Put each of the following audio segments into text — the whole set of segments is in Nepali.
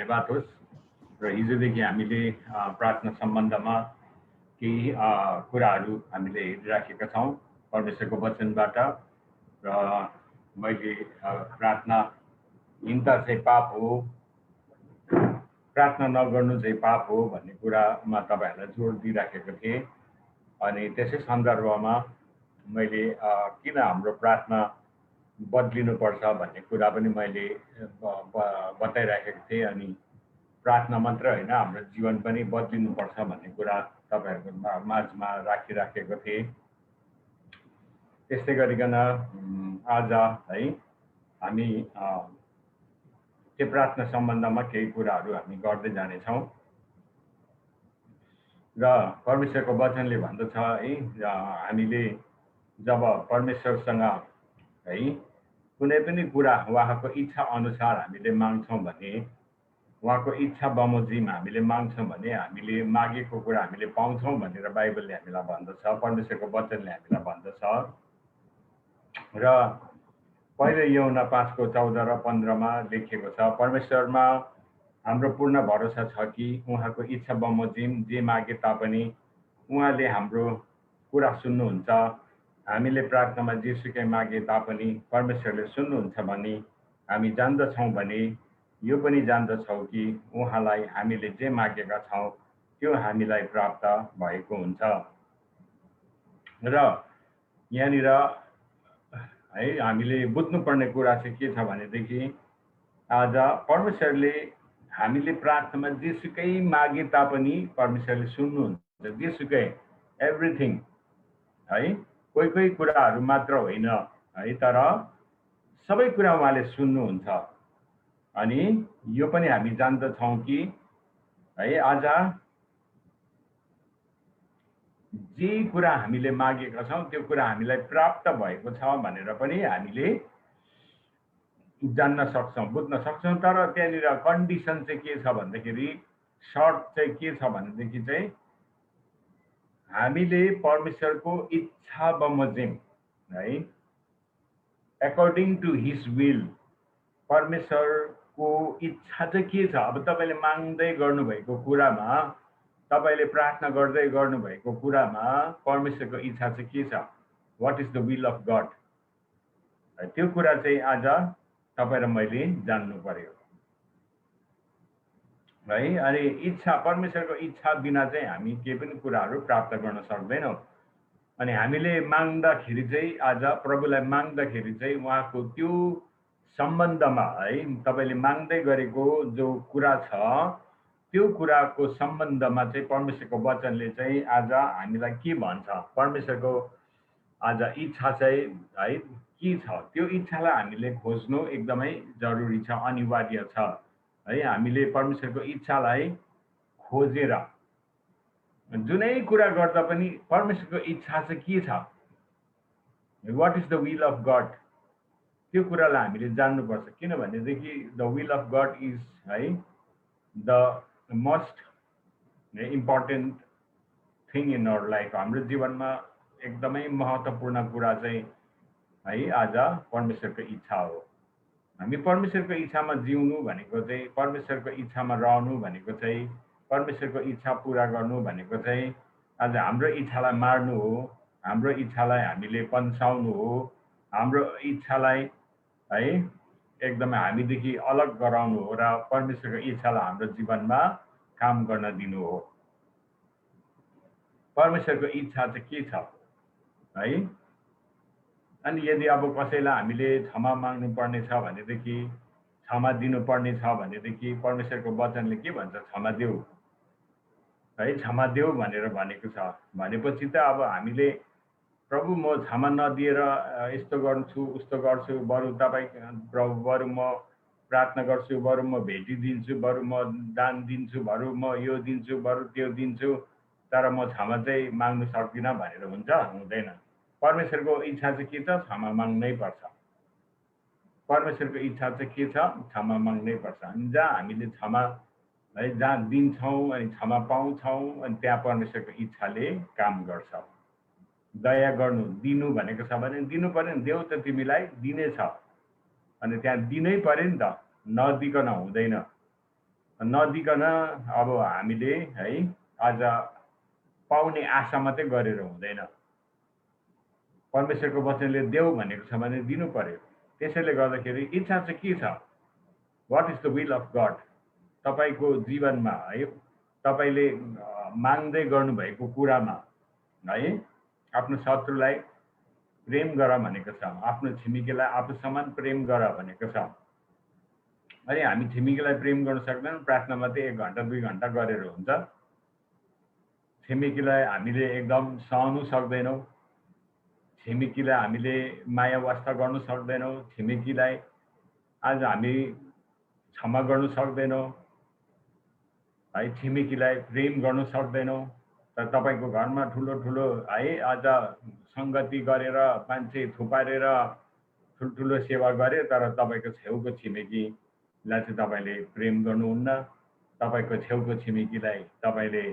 धन्यवाद होस्। र हिजोदेखि हामीले प्रार्थना सम्बन्धमा केही कुराहरू हामीले हेरिराखेका छौँ परमेश्वरको वचनबाट। र मैले प्रार्थनाहीनता चाहिँ पाप हो, प्रार्थना नगर्नु चाहिँ पाप हो भन्ने कुरामा तपाईँहरूलाई जोड दिइराखेको थिएँ। अनि त्यसै सन्दर्भमा मैले किन हाम्रो प्रार्थना बदलिनुपर्छ भन्ने कुरा पनि मैले बताइराखेको थिएँ। अनि प्रार्थना मात्र होइन, हाम्रो जीवन पनि बदलिनुपर्छ भन्ने कुरा तपाईँहरूको माझमा राखिराखेको थिएँ। त्यस्तै गरिकन आज है हामी त्यो प्रार्थना सम्बन्धमा केही कुराहरू हामी गर्दै जानेछौँ। र परमेश्वरको वचनले भन्दछ है, हामीले जब परमेश्वरसँग है कुनै पनि कुरा उहाँको इच्छा अनुसार हामीले माग्छौँ भने, उहाँको इच्छा बमोजिम हामीले माग्छौँ भने हामीले मागेको कुरा हामीले पाउँछौँ भनेर बाइबलले हामीलाई भन्दछ, परमेश्वरको वचनले हामीलाई भन्दछ। र पहिलो यूहन्ना 5:14 र 15मा लेखिएको छ, परमेश्वरमा हाम्रो पूर्ण भरोसा छ कि उहाँको इच्छा बमोजिम जे मागे तापनि उहाँले हाम्रो कुरा सुन्नुहुन्छ। हामीले प्रार्थनामा जेसुकै मागे तापनि परमेश्वरले सुन्नुहुन्छ भनी हामी जान्दछौँ भने यो पनि जान्दछौँ कि उहाँलाई हामीले जे मागेका छौँ त्यो हामीलाई प्राप्त भएको हुन्छ। र यहाँनिर है हामीले बुझ्नुपर्ने कुरा चाहिँ के छ भनेदेखि, आज परमेश्वरले हामीले प्रार्थनामा जेसुकै मागे तापनि परमेश्वरले सुन्नुहुन्छ, जेसुकै, एभ्रिथिङ है। कोही कोही कुराहरू मात्र होइन है, तर सबै कुरा उहाँले सुन्नुहुन्छ। अनि यो पनि हामी जान्दछौँ कि है आज जे कुरा हामीले मागेका छौँ त्यो कुरा हामीलाई प्राप्त भएको छ भनेर पनि हामीले जान्न सक्छौँ, बुझ्न सक्छौँ। तर त्यहाँनिर कन्डिसन चाहिँ के छ भन्दाखेरि, सर्त चाहिँ के छ भनेदेखि चाहिँ हामीले परमेश्वरको इच्छा बमोजिम है, एकर्डिङ टु हिज विल, परमेश्वरको इच्छा चाहिँ के छ। अब तपाईँले माग्दै गर्नुभएको कुरामा, तपाईँले प्रार्थना गर्दै गर्नुभएको कुरामा परमेश्वरको इच्छा चाहिँ के छ, what is the will of God, त्यो कुरा चाहिँ आज तपाईँ र मैले जान्नु पर्यो है। अनि इच्छा, परमेश्वरको इच्छा बिना चाहिँ हामी केही पनि कुराहरू प्राप्त गर्न सक्दैनौँ। अनि हामीले माग्दाखेरि चाहिँ, आज प्रभुलाई माग्दाखेरि चाहिँ उहाँको त्यो सम्बन्धमा है, तपाईँले माग्दै गरेको जो कुरा छ त्यो कुराको सम्बन्धमा चाहिँ परमेश्वरको वचनले चाहिँ आज हामीलाई के भन्छ, परमेश्वरको आज इच्छा चाहिँ है के छ, त्यो इच्छालाई हामीले खोज्नु एकदमै जरुरी छ, अनिवार्य छ है। हामीले परमेश्वरको इच्छालाई खोजेर जुनै कुरा गर्दा पनि परमेश्वरको इच्छा चाहिँ के छ, what is the will of God, त्यो कुरालाई हामीले जान्नुपर्छ। किनभनेदेखि the will of God is है the most important thing in our life. हाम्रो जीवनमा एकदमै महत्त्वपूर्ण कुरा चाहिँ है आज परमेश्वरको इच्छा हो। हामी परमेश्वरको इच्छामा जिउनु भनेको चाहिँ, परमेश्वरको इच्छामा रहनु भनेको चाहिँ, परमेश्वरको इच्छा पुरा गर्नु भनेको चाहिँ आज हाम्रो इच्छालाई मार्नु हो, हाम्रो इच्छालाई हामीले पन्साउनु हो, हाम्रो इच्छालाई है एकदमै हामीदेखि अलग गराउनु हो र परमेश्वरको इच्छालाई हाम्रो जीवनमा काम गर्न दिनु हो। परमेश्वरको इच्छा चाहिँ के छ है। अनि यदि अब कसैलाई हामीले क्षमा माग्नु पर्ने छ भनेदेखि, क्षमा दिनुपर्ने छ भनेदेखि परमेश्वरको वचनले के भन्छ, क्षमा देऊ है, क्षमा देऊ भनेर भनेको छ। भनेपछि त अब हामीले प्रभु म क्षमा नदिएर यस्तो गर्छु उस्तो गर्छु, बरु तपाईँ प्रभु, बरु म प्रार्थना गर्छु, बरु म भेटिदिन्छु, बरु म दान दिन्छु, बरु म यो दिन्छु, बरु त्यो दिन्छु, तर म क्षमा चाहिँ माग्नु सक्दिनँ भनेर हुन्छ? हुँदैन। परमेश्वरको इच्छा चाहिँ के छ, क्षमा माग्नै पर्छ। परमेश्वरको इच्छा चाहिँ के छ, क्षमा माग्नै पर्छ। अनि जहाँ हामीले क्षमा है जहाँ दिन्छौँ अनि क्षमा पाउँछौँ, अनि त्यहाँ परमेश्वरको इच्छाले काम गर्छ। दया गर्नु, दिनु भनेको छ भने दिनु पर्यो नि, देऊ त तिमीलाई दिनेछ, अनि त्यहाँ दिनै पर्यो नि त, नदिकन हुँदैन। नदिकन अब हामीले है आज पाउने आशा मात्रै गरेर हुँदैन। परमेश्वरको वचनले देऊ भनेको छ भने दिनु पर्यो। त्यसैले गर्दाखेरि इच्छा चाहिँ के छ? What is the will of God? तपाईँको जीवनमा है तपाईँले माग्दै गर्नुभएको कुरामा है आफ्नो शत्रुलाई प्रेम गर भनेको छ, आफ्नो छिमेकीलाई आफू समान प्रेम गर भनेको छ। अनि हामी छिमेकीलाई प्रेम गर्न सक्दैनौँ, प्रार्थना मात्रै 1 घन्टा 2 घन्टा गरेर हुन्छ। छिमेकीलाई हामीले एकदम सहनु सक्दैनौँ, छिमेकीलाई हामीले माया वास्ता गर्नु सक्दैनौँ, छिमेकीलाई आज हामी क्षमा गर्नु सक्दैनौँ है, छिमेकीलाई प्रेम गर्नु सक्दैनौँ। तर तपाईँको घरमा ठुलो ठुलो है आज सङ्गति गरेर मान्छे थुपारेर ठुल्ठुलो सेवा गरे, तर तपाईँको छेउको छिमेकीलाई चाहिँ तपाईँले प्रेम गर्नुहुन्न, तपाईँको छेउको छिमेकीलाई तपाईँले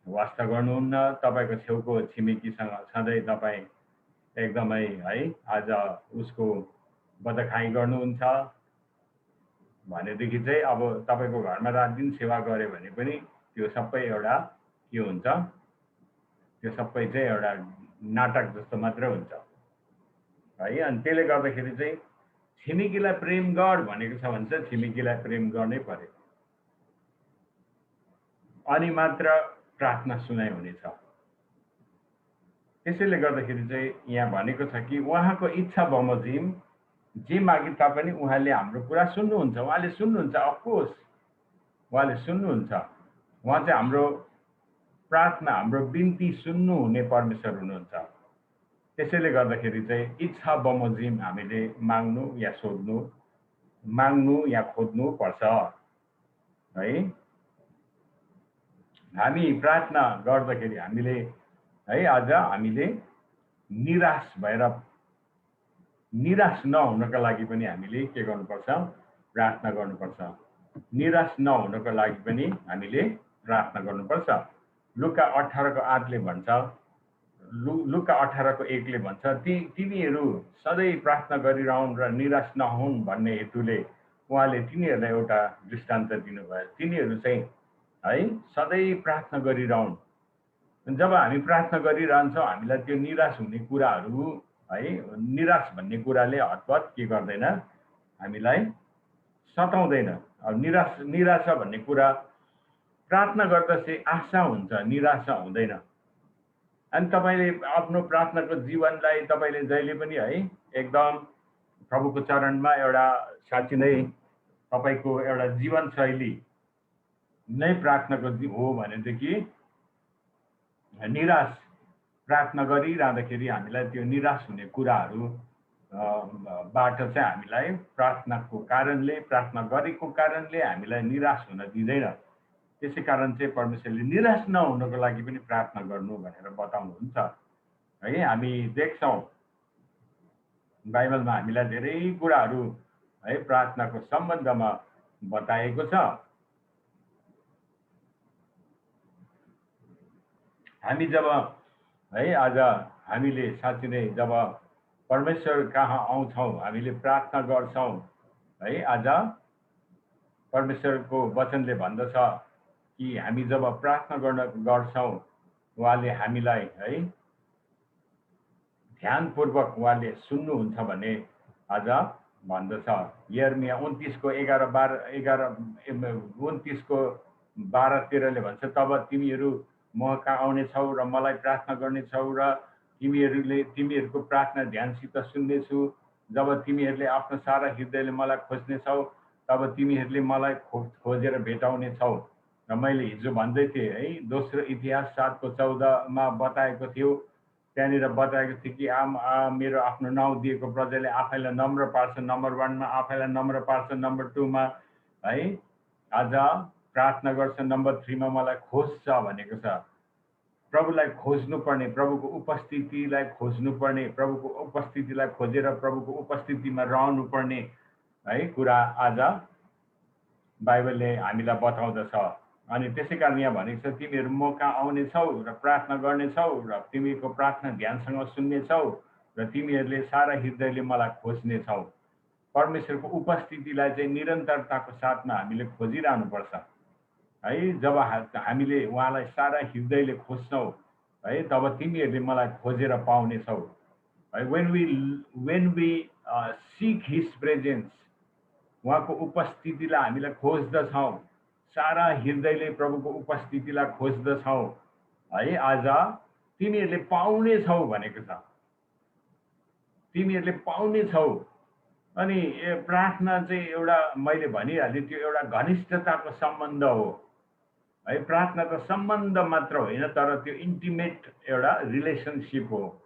वास्ता गर्नुहुन्न, तपाईँको छेउको छिमेकीसँग सधैँ तपाईँ एकदमै है आज उसको बदखाई गर्नुहुन्छ भनेदेखि चाहिँ अब तपाईँको घरमा रात दिन सेवा गऱ्यो भने पनि त्यो सबै एउटा के हुन्छ, त्यो सबै चाहिँ एउटा नाटक जस्तो मात्रै हुन्छ है। अनि त्यसले गर्दाखेरि चाहिँ छिमेकीलाई प्रेम गर भनेको छ भने चाहिँ छिमेकीलाई प्रेम गर्नै पर्यो, अनि मात्र प्रार्थना सुनाइ हुनेछ। त्यसैले गर्दाखेरि चाहिँ यहाँ भनेको छ कि उहाँको इच्छा बमोजिम जे मागे तापनि उहाँले हाम्रो कुरा सुन्नुहुन्छ, उहाँले सुन्नुहुन्छ, अफकोर्स उहाँले सुन्नुहुन्छ। उहाँ चाहिँ हाम्रो प्रार्थना, हाम्रो बिन्ती सुन्नुहुने परमेश्वर हुनुहुन्छ। त्यसैले गर्दाखेरि चाहिँ इच्छा बमोजिम हामीले माग्नु या सोध्नु, माग्नु या खोज्नु पर्छ है। हामी प्रार्थना गर्दाखेरि हामीले है आज हामीले निराश भएर निराश नहुनको लागि पनि हामीले के गर्नुपर्छ? प्रार्थना गर्नुपर्छ। निराश नहुनको लागि पनि हामीले प्रार्थना गर्नुपर्छ। लुका 18 को 8 ले भन्छ, लुका 18 को 1 ले भन्छ, तिनीहरू सधैँ प्रार्थना गरिरहन् र निराश नहुन् भन्ने हेतुले उहाँले तिनीहरूलाई एउटा दृष्टान्त दिनुभयो। तिनीहरू चाहिँ है सधैँ प्रार्थना गरिरहन्। जब हामी प्रार्थना गरिरहन्छौँ हामीलाई त्यो निराश हुने कुराहरू है, निराश भन्ने कुराले हतपत के गर्दैन, हामीलाई सताउँदैन। अब निराशा भन्ने कुरा प्रार्थना गर्दा चाहिँ आशा हुन्छ, निराशा हुँदैन। अनि तपाईँले आफ्नो प्रार्थनाको जीवनलाई तपाईँले जहिले पनि है एकदम प्रभुको चरणमा एउटा साँच्चै नै तपाईँको एउटा जीवनशैली नै प्रार्थनाको हो भनेदेखि निराश प्रार्थना गरिरहँदाखेरि हामीलाई त्यो निराश हुने कुराहरू बाट चाहिँ हामीलाई प्रार्थनाको कारणले, प्रार्थना गरेको कारणले हामीलाई निराश हुन दिँदैन। त्यसै कारण चाहिँ परमेश्वरले निराश नहुनको लागि पनि प्रार्थना गर्नु भनेर बताउनुहुन्छ है। हामी देख्छौँ बाइबलमा हामीलाई धेरै कुराहरू है प्रार्थनाको सम्बन्धमा बताएको छ। हामी जब है आज हामीले साँच्चै नै जब परमेश्वर कहाँ आउँछौँ, हामीले प्रार्थना गर्छौँ है, आज परमेश्वरको वचनले भन्दछ कि हामी जब प्रार्थना गर्छौँ उहाँले हामीलाई है ध्यानपूर्वक उहाँले सुन्नुहुन्छ भने आज भन्दछ। यिर्मया 29 को 12-13 ले भन्छ, तब तिमीहरू म कहाँ आउनेछौ र मलाई प्रार्थना गर्नेछौ र तिमीहरूको प्रार्थना ध्यानसित सुन्नेछु। जब तिमीहरूले आफ्नो सारा हृदयले मलाई खोज्नेछौ तब तिमीहरूले मलाई खोजेर भेटाउनेछौ। र मैले हिजो भन्दै थिएँ है, दोस्रो इतिहास 7:14 मा बताएको थियो, त्यहाँनिर बताएको थियो कि मेरो आफ्नो नाउँ दिएको प्रजाले आफैलाई नम्र पार्छ, नम्बर 1 मा आफैलाई नम्र पार्छ, नम्बर 2 मा है आज प्रार्थना गर्छ, नम्बर 3 मा मलाई खोज्छ भनेको छ। प्रभुलाई खोज्नुपर्ने, प्रभुको उपस्थितिलाई खोज्नुपर्ने, प्रभुको उपस्थितिलाई खोजेर प्रभुको उपस्थितिमा रहनुपर्ने है कुरा आज बाइबलले हामीलाई बताउँदछ। अनि त्यसै कारण यहाँ भनेको छ, तिमीहरू म कहाँ आउनेछौ र प्रार्थना गर्नेछौ र तिमीको प्रार्थना ध्यानसँग सुन्नेछौ र तिमीहरूले सारा हृदयले मलाई खोज्नेछौ। परमेश्वरको उपस्थितिलाई चाहिँ निरन्तरताको साथमा हामीले खोजिरहनुपर्छ है। जब हामीले उहाँलाई सारा हृदयले खोज्छौँ है, तब तिमीहरूले मलाई खोजेर पाउनेछौ है। when we seek his presence, उहाँको उपस्थितिलाई हामीलाई खोज्दछौँ, सारा हृदयले प्रभुको उपस्थितिलाई खोज्दछौँ है, आज तिमीहरूले पाउनेछौ भनेको छ, तिमीहरूले पाउनेछौ। अनि प्रार्थना चाहिँ एउटा मैले भनिहालेँ त्यो एउटा घनिष्ठताको सम्बन्ध हो है। प्रार्थना त सम्बन्ध मात्र होइन, तर त्यो इन्टिमेट एउटा रिलेसनसिप हो,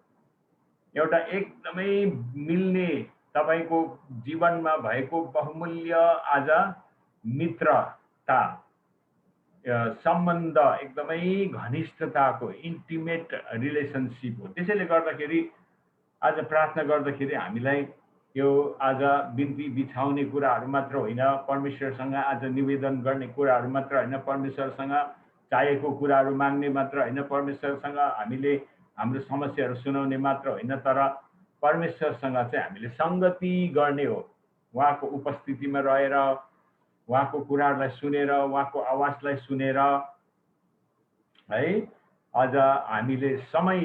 एउटा एकदमै मिल्ने तपाईको जीवनमा भएको बहुमूल्य आज मित्रता सम्बन्ध, एकदमै घनिष्ठताको इन्टिमेट रिलेसनसिप हो। त्यसैले गर्दाखेरि आज प्रार्थना गर्दाखेरि हामीलाई यो आज बिन्ती बिछाउने कुराहरू मात्र होइन, परमेश्वरसँग आज निवेदन गर्ने कुराहरू मात्र होइन, परमेश्वरसँग चाहेको कुराहरू माग्ने मात्र होइन, परमेश्वरसँग हामीले हाम्रो समस्याहरू सुनाउने मात्र होइन, तर परमेश्वरसँग चाहिँ हामीले सङ्गति गर्ने हो। उहाँको उपस्थितिमा रहेर, उहाँको कुराहरूलाई सुनेर, उहाँको आवाजलाई सुनेर है, आज हामीले समय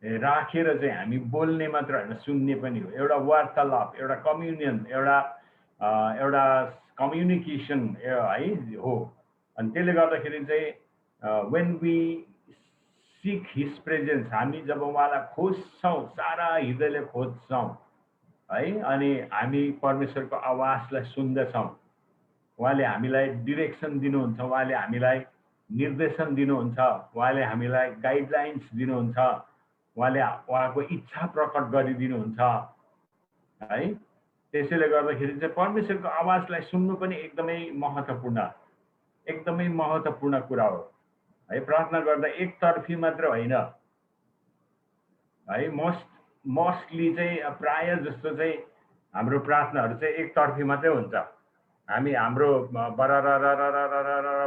राखेर चाहिँ हामी बोल्ने मात्र होइन, सुन्ने पनि हो। एउटा वार्तालाप, एउटा कम्युनियन, एउटा कम्युनिकेसन है हो। अनि त्यसले गर्दाखेरि चाहिँ when we seek his presence, हामी जब उहाँलाई खोज्छौँ, सारा हृदयले खोज्छौँ है, अनि हामी परमेश्वरको आवाजलाई सुन्दछौँ, उहाँले हामीलाई डिरेक्सन दिनुहुन्छ, उहाँले हामीलाई निर्देशन दिनुहुन्छ, उहाँले हामीलाई गाइडलाइन्स दिनुहुन्छ, उहाँले उहाँको इच्छा प्रकट गरिदिनुहुन्छ है। त्यसैले गर्दाखेरि चाहिँ परमेश्वरको आवाजलाई सुन्नु पनि एकदमै महत्त्वपूर्ण कुरा हो है। प्रार्थना गर्दा एकतर्फी मात्र होइन है, मोस्टली चाहिँ प्राय जस्तो चाहिँ हाम्रो प्रार्थनाहरू चाहिँ एकतर्फी मात्रै हुन्छ। हामी हाम्रो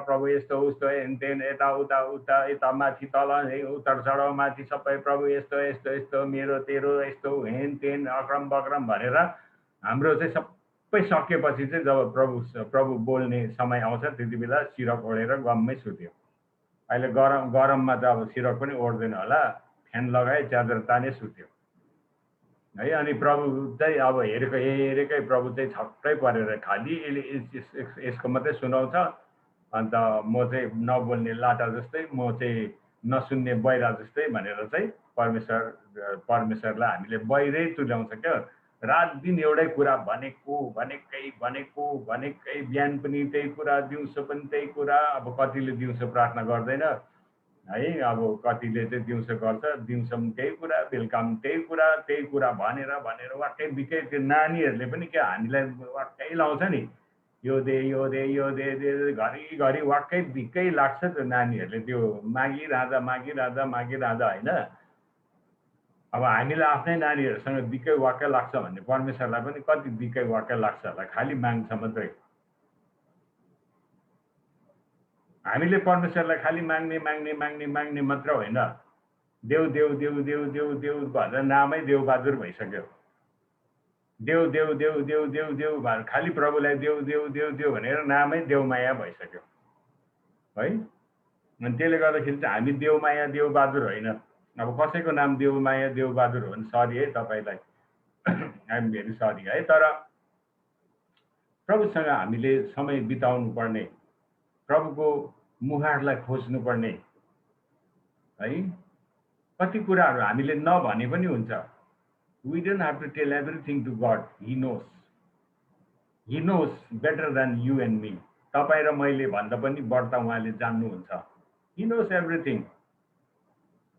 प्रभु यस्तो उस्तो हेनतेन यता माथि तल उतार चढाउ माथि सबै प्रभु यस्तो यस्तो यस्तो मेरो तेरो यस्तो हेनतेन अक्रम बक्रम भनेर हाम्रो चाहिँ सबै सकेपछि चाहिँ जब प्रभु बोल्ने समय आउँछ, त्यति बेला सिरक ओढेर गममै सुत्यो। अहिले गरममा त अब सिरक पनि ओढ्दैन होला, फ्यान लगाए च्यादर ताने सुत्यो है। अनि प्रभु चाहिँ अब हेरेकै प्रभु चाहिँ छक्कै परेर खालि यसको मात्रै सुनाउँछ, अन्त म चाहिँ नबोल्ने लाटा जस्तै, म चाहिँ नसुन्ने बहिरा जस्तै भनेर चाहिँ परमेश्वरलाई हामीले बहिरै तुल्याउँछ क्या। रात दिन एउटै कुरा भनेकै बिहान पनि त्यही कुरा, दिउँसो पनि त्यही कुरा। अब कतिले दिउँसो प्रार्थना गर्दैन है, अब कतिले चाहिँ दिउँसो गर्छ, दिउँसो पनि त्यही कुरा, बेलुका पनि त्यही कुरा भनेर वाक्कै बिकै। त्यो नानीहरूले पनि क्या हामीलाई वाक्कै लाउँछ नि, यो दे घरिघरि वाक्कै भिक्कै लाग्छ त्यो नानीहरूले, त्यो मागिरहँदा होइन। अब हामीलाई आफ्नै नानीहरूसँग बिकै वाक्कै लाग्छ भने परमेश्वरलाई पनि कति बिकै वाक्कै लाग्छ होला, खालि माग्छ मात्रै। हामीले परमेश्वरलाई खालि माग्ने मात्र होइन, देउ भनेर नामै देवबहादुर भइसक्यो। देउ भनेर खालि प्रभुलाई देउ भनेर नामै देवमाया भइसक्यो है। अनि त्यसले गर्दाखेरि चाहिँ हामी देवमाया देवबहादुर होइन। अब कसैको नाम देवमाया देवबहादुर हो भने सरी है तपाईँलाई, आइ एम भेरी सरी है। तर प्रभुसँग हामीले समय बिताउनु पर्ने, प्रभुको मुहारलाई खोज्नु पर्ने है। कति कुराहरू हामीले नभने पनि हुन्छ। We don't have to tell everything to God. He knows better than you and me. तपाईँ र मैले भन्दा पनि बढ्ता उहाँले जान्नुहुन्छ। He knows everything.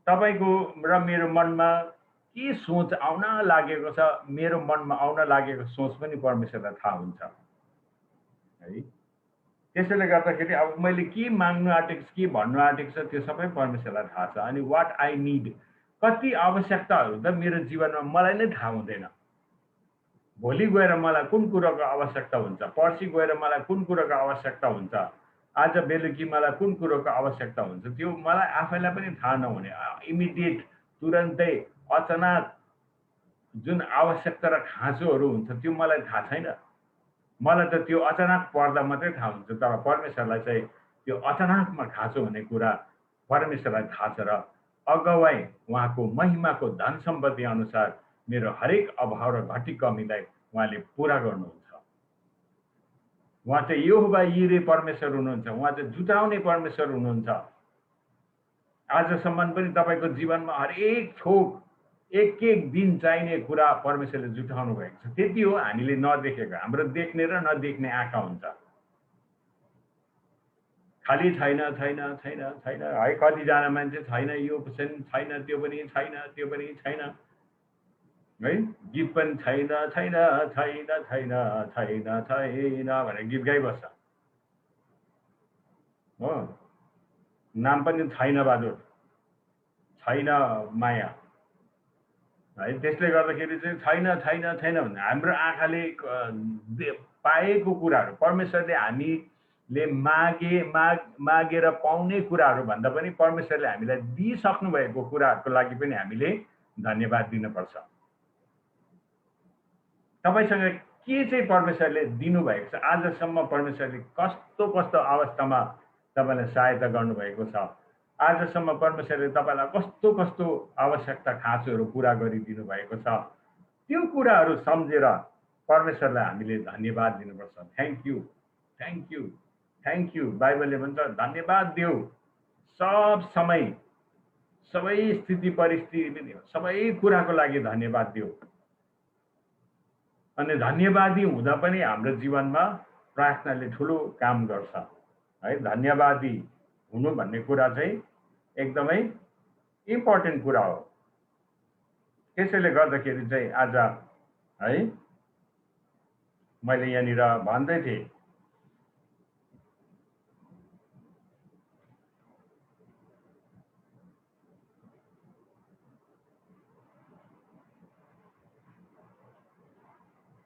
तपाईँको र मेरो मनमा के सोच आउन लागेको छ, मेरो मनमा आउन लागेको सोच पनि परमेश्वरलाई थाहा हुन्छ है। त्यसैले गर्दाखेरि अब मैले के माग्नु आँटेको छु, के भन्नु आँटेको छ, त्यो सबै परमेश्वरलाई थाहा छ। अनि वाट आई निड, कति आवश्यकताहरू त मेरो जीवनमा मलाई नै थाहा हुँदैन। भोलि गएर मलाई कुन कुराको आवश्यकता हुन्छ, पर्सि गएर मलाई कुन कुराको आवश्यकता हुन्छ, आज बेलुकी मलाई कुन कुराको आवश्यकता हुन्छ, त्यो मलाई आफैलाई पनि थाहा नहुने, इमिडिएट, तुरन्तै, अचानक जुन आवश्यकता र खाँचोहरू हुन्छ त्यो मलाई थाहा छैन। मलाई त त्यो अचानक पर्दा मात्रै थाहा हुन्छ, तर परमेश्वरलाई चाहिँ त्यो अचानकमा खाँचो हुने कुरा परमेश्वरलाई थाहा छ र अगुवाई उहाँको महिमाको धन सम्पत्ति अनुसार मेरो हरेक अभाव र घटी कमीलाई उहाँले पुरा गर्नुहुन्छ। उहाँ चाहिँ यहोवा यिरे परमेश्वर हुनुहुन्छ, उहाँ चाहिँ जुटाउने परमेश्वर हुनुहुन्छ। आजसम्म पनि तपाईँको जीवनमा हरेक थोक एक एक दिन चाहिने कुरा परमेश्वरले जुटाउनु भएको छ। त्यति हो हामीले नदेखेको, हाम्रो देख्ने र नदेख्ने आँखा हुन्छ। खालि छैन छैन छैन छैन है, कतिजना मान्छे छैन, यो छैन, त्यो पनि छैन, त्यो पनि छैन है, गीत पनि छैन छैन छैन छैन छैन छैन भनेर गीत गाइबस्छ हो। नाम पनि छैन बहादुर, छैन माया है। त्यसले गर्दाखेरि चाहिँ छैन छैन छैन भने हाम्रो आँखाले पाएको कुराहरू, परमेश्वरले हामीले मागेर पाउने कुराहरू भन्दा पनि परमेश्वरले हामीलाई दिइसक्नु भएको कुराहरूको लागि पनि हामीले धन्यवाद दिनुपर्छ। तपाईसँग के चाहिँ परमेश्वरले दिनुभएको छ, आजसम्म परमेश्वरले कस्तो कस्तो अवस्थामा तपाईँलाई सहायता गर्नुभएको छ, आजसम्म परमेश्वरले तपाईँलाई कस्तो कस्तो आवश्यकता खाँचोहरू पुरा गरिदिनु भएको छ, त्यो कुराहरू सम्झेर परमेश्वरलाई हामीले धन्यवाद दिनुपर्छ। Thank you thank you thank you. बाइबलले भन्छ धन्यवाद देऊ सब समय, सबै स्थिति परिस्थिति, सबै कुराको लागि धन्यवाद देऊ। अनि धन्यवादी हुँदा पनि हाम्रो जीवनमा प्रार्थनाले ठुलो काम गर्छ है। धन्यवादी हुनु भन्ने कुरा चाहिँ एकदमै इम्पोर्टेन्ट कुरा हो। त्यसैले गर्दाखेरि चाहिँ आज है मैले यहाँनिर भन्दै थिएँ,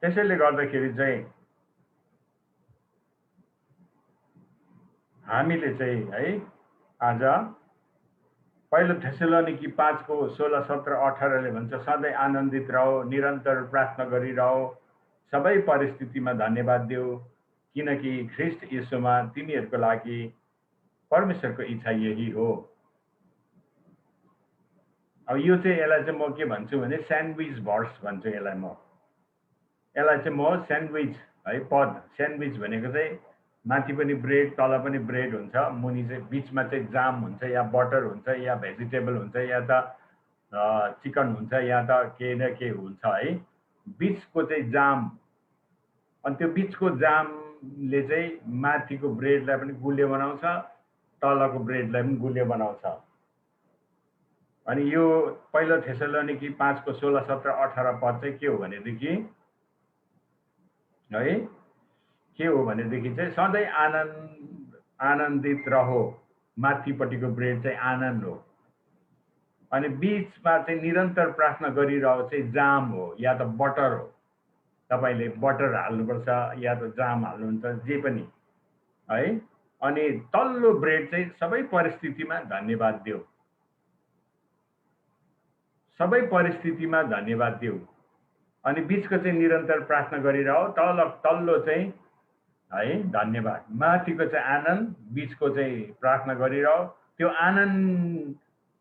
त्यसैले गर्दाखेरि चाहिँ हामीले चाहिँ है आज पहिलो थेसलोनिकी 5:16-17-18 भन्छ सधैँ आनन्दित रहो, निरन्तर प्रार्थना गरिरहो, सबै परिस्थितिमा धन्यवाद देऊ, किनकि ख्रीष्ट यीशुमा तिमीहरूको लागि परमेश्वरको इच्छा यही हो। अब यो चाहिँ यसलाई चाहिँ म के भन्छु भने स्यान्डविच भर्स भन्छु यसलाई म स्यान्डविच है पद। स्यान्डविच भनेको चाहिँ माथि पनि ब्रेड तल पनि ब्रेड हुन्छ, मुनि चाहिँ बिचमा चाहिँ जाम हुन्छ या बटर हुन्छ या भेजिटेबल हुन्छ या त चिकन हुन्छ या त के न के हुन्छ है, बिचको चाहिँ जाम। अनि त्यो बिचको जामले चाहिँ माथिको ब्रेडलाई पनि गुलियो बनाउँछ, तलको ब्रेडलाई पनि गुलियो बनाउँछ। अनि यो पहिलो थेसलोनिकी 5:16-17-18 पद चाहिँ के हो भनेदेखि है, के हो भनेदेखि चाहिँ सधैँ आनन्दित रहो, माथिपट्टिको ब्रेड चाहिँ आनन्द हो। अनि बिचमा चाहिँ निरन्तर प्रार्थना गरिरहो चाहिँ जाम हो या त बटर हो। तपाईँले बटर हाल्नुपर्छ या त जाम हाल्नुहुन्छ, जे पनि है। अनि तल्लो ब्रेड चाहिँ सबै परिस्थितिमा धन्यवाद देऊ, सबै परिस्थितिमा धन्यवाद देऊ। अनि बिचको चाहिँ निरन्तर प्रार्थना गरिरहो, तल्लो चाहिँ है धन्यवाद, माथिको चाहिँ आनन्द, बिचको चाहिँ प्रार्थना गरिरहो। त्यो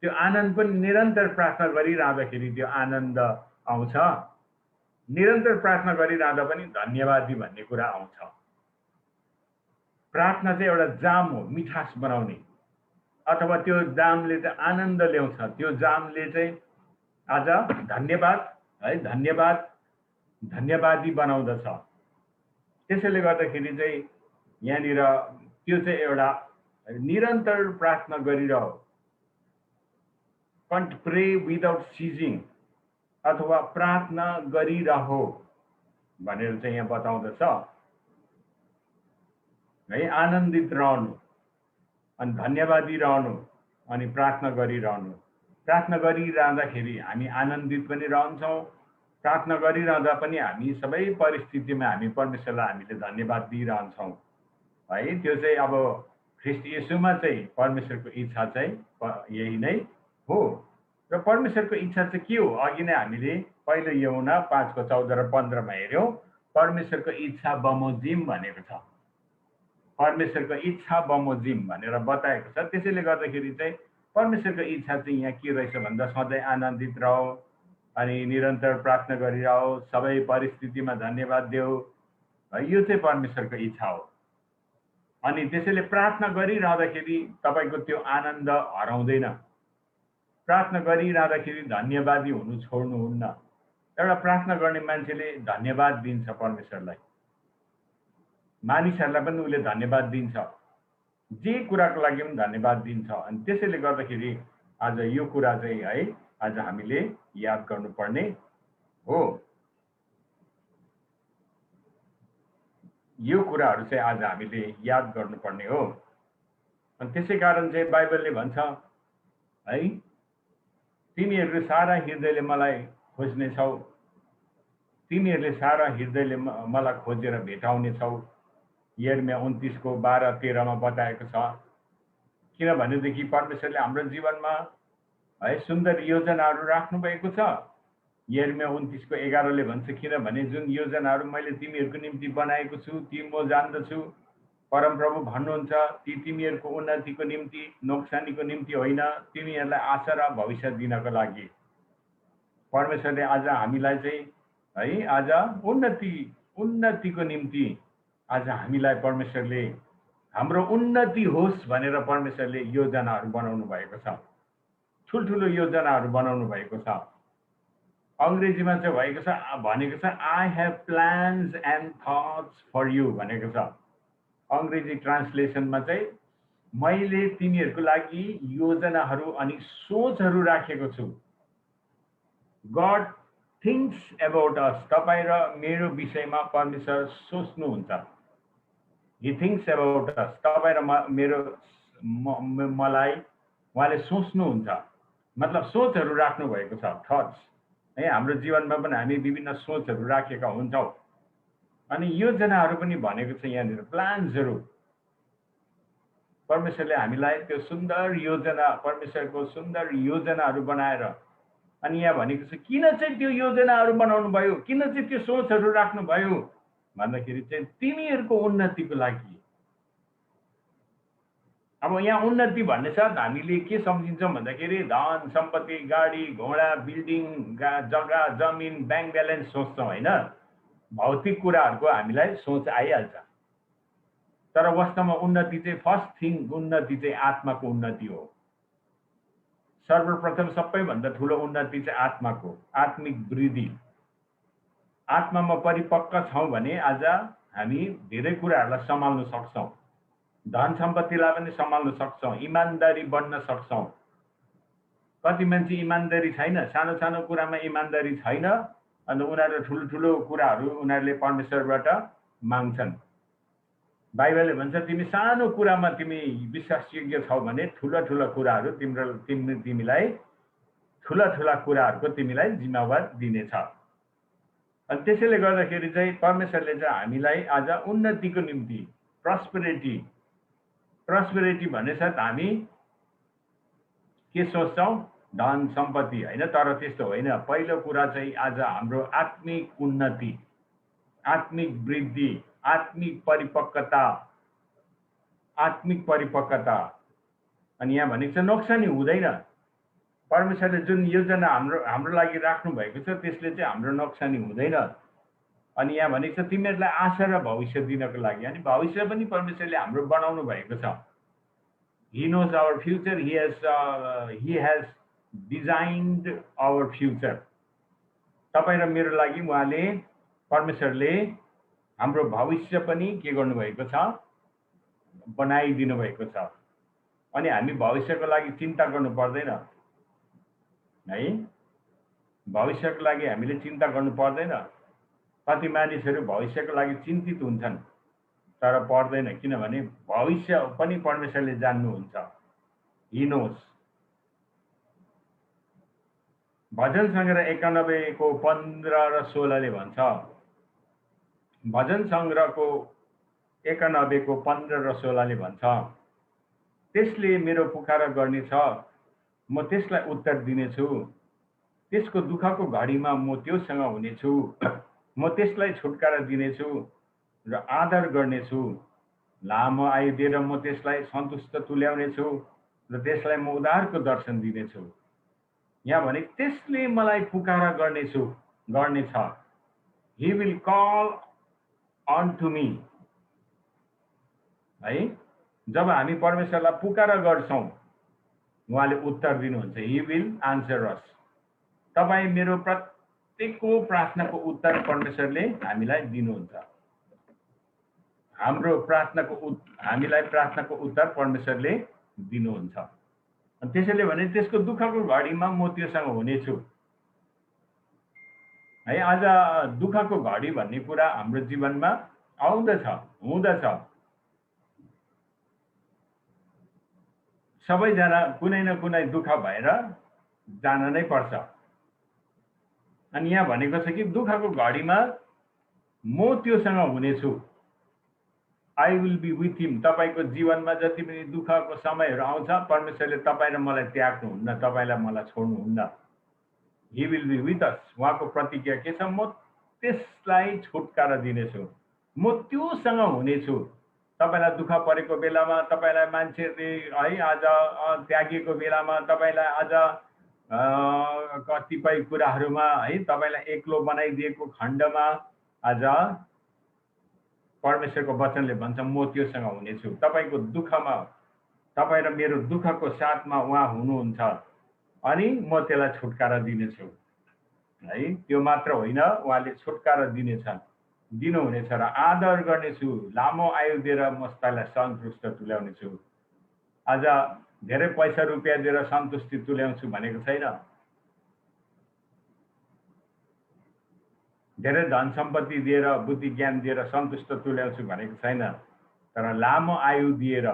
आनन्द पनि निरन्तर प्रार्थना गरिरहँदाखेरि त्यो आनन्द आउँछ, निरन्तर प्रार्थना गरिरहँदा पनि धन्यवादी भन्ने कुरा आउँछ। प्रार्थना चाहिँ एउटा जाम हो मिठास बनाउने, अथवा त्यो जामले चाहिँ आनन्द ल्याउँछ, त्यो जामले चाहिँ आज धन्यवाद है धन्यवादी बनाउँदछ। त्यसैले गर्दाखेरि चाहिँ यहाँनिर त्यो चाहिँ एउटा निरन्तर प्रार्थना गरिरहो, कन्ट प्रे विदाउट सिजिङ, अथवा प्रार्थना गरिरहो भनेर चाहिँ यहाँ बताउँदछ है। आनन्दित रहनु अनि धन्यवादी रहनु अनि प्रार्थना गरिरहनु। प्रार्थना गरिरहँदाखेरि हामी आनन्दित पनि रहन्छौँ, प्रार्थना गरिरहँदा पनि हामी सबै परिस्थितिमा हामी परमेश्वरलाई हामीले धन्यवाद दिइरहन्छौँ है। त्यो चाहिँ अब ख्रीष्ट येशूमा चाहिँ परमेश्वरको इच्छा चाहिँ यही नै हो। र परमेश्वरको इच्छा चाहिँ के हो? अघि नै हामीले पहिलो यूहन्ना 5:14 र 15 मा हेर्यौं, परमेश्वरको इच्छा बमोजिम भनेको छ। परमेश्वरको इच्छा बमोजिम भनेर बताएको छ। त्यसैले गर्दाखेरि चाहिँ परमेश्वरको इच्छा चाहिँ यहाँ के रहेछ भन्दा सधैँ आनन्दित रहो अनि निरन्तर प्रार्थना गरिरहो, सबै परिस्थितिमा धन्यवाद देऊ। यो चाहिँ परमेश्वरको इच्छा हो। अनि त्यसैले प्रार्थना गरिरहँदाखेरि तपाईँको त्यो आनन्द हराउँदैन। प्रार्थना गरिरहँदाखेरि धन्यवादी हुनु छोड्नुहुन्न। एउटा प्रार्थना गर्ने मान्छेले धन्यवाद दिन्छ परमेश्वरलाई, मानिसहरूलाई पनि उसले धन्यवाद दिन्छ, जे कुराको लागि पनि धन्यवाद दिन्छ। अनि त्यसैले गर्दाखेरि आज यो कुरा चाहिँ है आज हामीले याद गर्नुपर्ने हो। यो कुराहरू चाहिँ आज हामीले याद गर्नुपर्ने हो। अनि त्यसै कारण चाहिँ बाइबलले भन्छ है, तिमीहरूले सारा हृदयले मलाई खोज्नेछौ, तिमीहरूले सारा हृदयले मलाई खोजेर भेटाउनेछौ। यिर्मया 29:12-13 मा बताएको छ। किनभनेदेखि परमेश्वरले हाम्रो जीवनमा है सुन्दर योजनाहरू राख्नु भएको छ। यिर्मया 29:11 भन्छ, किनभने जुन योजनाहरू मैले तिमीहरूको निम्ति बनाएको छु ती म जान्दछु। परमप्रभु भन्नुहुन्छ, ती तिमीहरूको उन्नतिको निम्ति, नोक्सानीको निम्ति होइन, तिमीहरूलाई आशा र भविष्य दिनको लागि। परमेश्वरले आज हामीलाई चाहिँ है आज उन्नतिको निम्ति आज हामीलाई परमेश्वरले हाम्रो उन्नति होस् भनेर परमेश्वरले योजनाहरू बनाउनु भएको छ। ठुल्ठुलो योजनाहरू बनाउनु भएको छ। अंग्रेजीमा चाहिँ भनेको छ I have plans and thoughts for you भनेको छ। अंग्रेजी ट्रान्सलेसनमा चाहिँ मैले तिमीहरूको लागि योजनाहरू अनि सोचहरू राखेको छु। God thinks about us. तपाईं र मेरो विषयमा परमेश्वर सोच्नुहुन्छ। He thinks about us. तपाईं र मलाई उहाँले सोच्नुहुन्छ। मतलब सोचहरू राख्नु भएको छ, थट्स है। हाम्रो जीवनमा पनि हामी विभिन्न सोचहरू राखेका हुन्छौँ। अनि योजनाहरू पनि भनेको छ यहाँनिर, प्लान्सहरू। परमेश्वरले हामीलाई त्यो सुन्दर योजना, परमेश्वरको सुन्दर योजनाहरू बनाएर, अनि यहाँ भनेको छ किन चाहिँ त्यो योजनाहरू बनाउनु भयो, किन चाहिँ त्यो सोचहरू राख्नु भयो भन्दाखेरि चाहिँ तिमीहरूको उन्नतिको लागि। अब यहाँ उन्नति भन्ने साथ हामीले के सम्झिन्छौँ भन्दाखेरि धन सम्पत्ति, गाडी घोडा, बिल्डिङ, जग्गा जमिन, ब्याङ्क ब्यालेन्स सोच्छौँ होइन। भौतिक कुराहरूको हामीलाई सोच आइहाल्छ। तर वास्तवमा उन्नति चाहिँ फर्स्ट थिङ, उन्नति चाहिँ आत्माको उन्नति हो। सर्वप्रथम सबैभन्दा ठुलो उन्नति चाहिँ आत्माको, आत्मिक वृद्धि। आत्मामा परिपक्व छौँ भने आज हामी धेरै कुराहरूलाई सम्हाल्न सक्छौँ। धन सम्पत्तिलाई पनि सम्हाल्न सक्छौँ, इमान्दारी बन्न सक्छौँ। कति मान्छे इमान्दारी छैन, सानो सानो कुरामा इमान्दारी छैन, अनि उनीहरू ठुलो कुराहरू उनीहरूले परमेश्वरबाट माग्छन्। बाइबलले भन्छ तिमी सानो कुरामा तिमी विश्वासयोग्य छौ भने ठुला कुराहरू तिमीलाई ठुला कुराहरूको तिमीलाई जिम्मेवार दिनेछ। अनि त्यसैले गर्दाखेरि चाहिँ परमेश्वरले चाहिँ हामीलाई आज उन्नतिको निम्ति, प्रस्पेरिटी भन्ने साथ हामी के सोच्छौँ, धन सम्पत्ति होइन। तर त्यस्तो होइन। पहिलो कुरा चाहिँ आज हाम्रो आत्मिक उन्नति, आत्मिक वृद्धि, आत्मिक परिपक्वता। अनि यहाँ भनेको छ नोक्सानी हुँदैन। परमेश्वरले जुन योजना हाम्रो लागि राख्नु भएको छ त्यसले चाहिँ हाम्रो नोक्सानी हुँदैन। अनि यहाँ भनेको छ तिमीहरूलाई आशा र भविष्य दिनको लागि। अनि भविष्य पनि परमेश्वरले हाम्रो बनाउनु भएको छ। He knows our future. He has designed our future. तपाईं र मेरो लागि उहाँले परमेश्वरले हाम्रो भविष्य पनि के गर्नुभएको छ, बनाइदिनु भएको छ। अनि हामी भविष्यको लागि चिन्ता गर्नु पर्दैन है। भविष्यको लागि हामीले चिन्ता गर्नु पर्दैन। कति मानिसहरू भविष्यको लागि चिन्तित हुन्छन् तर पर्दैन, किनभने भविष्य पनि परमेश्वरले जान्नुहुन्छ। He knows। भजन सङ्ग्रह 91को 15 र 16 ले भन्छ, भजन सङ्ग्रहको 91 को 15 र 16 ले भन्छ, त्यसले मेरो पुकारा गर्नेछ, म त्यसलाई उत्तर दिनेछु, त्यसको दुःखको घडीमा म त्योसँग हुनेछु, म त्यसलाई छुटकारा दिनेछु र आदर गर्नेछु, लामो आयु दिएर म त्यसलाई सन्तुष्ट तुल्याउनेछु र त्यसलाई म उद्धारको दर्शन दिनेछु। यहाँ भने त्यसले मलाई पुकारा गर्नेछ, he will call unto me, है। जब हामी परमेश्वरलाई पुकारा गर्छौं उहाँले उत्तर दिनुहुन्छ, he will answer us। तपाईं मेरो प्रत्येकको प्रार्थनाको उत्तर परमेश्वरले हामीलाई दिनुहुन्छ। हामीलाई प्रार्थनाको उत्तर परमेश्वरले दिनुहुन्छ। अनि त्यसैले भने त्यसको दुःखको घडीमा म त्योसँग हुनेछु, है। आज दुःखको घडी भन्ने कुरा हाम्रो जीवनमा हुँदछ। सबैजना कुनै न कुनै दुःख भएर जान नै पर्छ। अनि यहाँ भनेको छ कि दुःखको घडीमा म त्योसँग हुनेछु, आई विल बी विथ हिम। तपाईको जीवनमा जति पनि दुःखको समयहरू आउँछ परमेश्वरले तपाईँ र मलाई त्याग्नुहुन्न, तपाईँलाई मलाई छोड्नुहुन्न। He will be with us. उहाँको प्रतिज्ञा के छ? म त्यसलाई छुटकारा दिनेछु, म त्योसँग हुनेछु। तपाईलाई दुःख परेको बेलामा, तपाईलाई मान्छेले है आज त्यागेको बेलामा, तपाईलाई आज कतिपय कुराहरूमा है तपाईलाई एक्लो बनाइदिएको खण्डमा आज परमेश्वरको वचनले भन्छ म त्योसँग हुनेछु। तपाईको दुःखमा, तपाईँ र मेरो दुःखको साथमा उहाँ हुनुहुन्छ अनि म त्यसलाई छुटकारा दिनेछु, है। त्यो मात्र होइन, उहाँले छुटकारा दिनुहुनेछ र आदर गर्नेछु, लामो आयु दिएर म त्यसलाई सन्तुष्ट तुल्याउनेछु। आज धेरै पैसा रुपियाँ दिएर सन्तुष्टि तुल्याउँछु भनेको छैन, धेरै धन सम्पत्ति दिएर, बुद्धि ज्ञान दिएर सन्तुष्ट तुल्याउँछु भनेको छैन, तर लामो आयु दिएर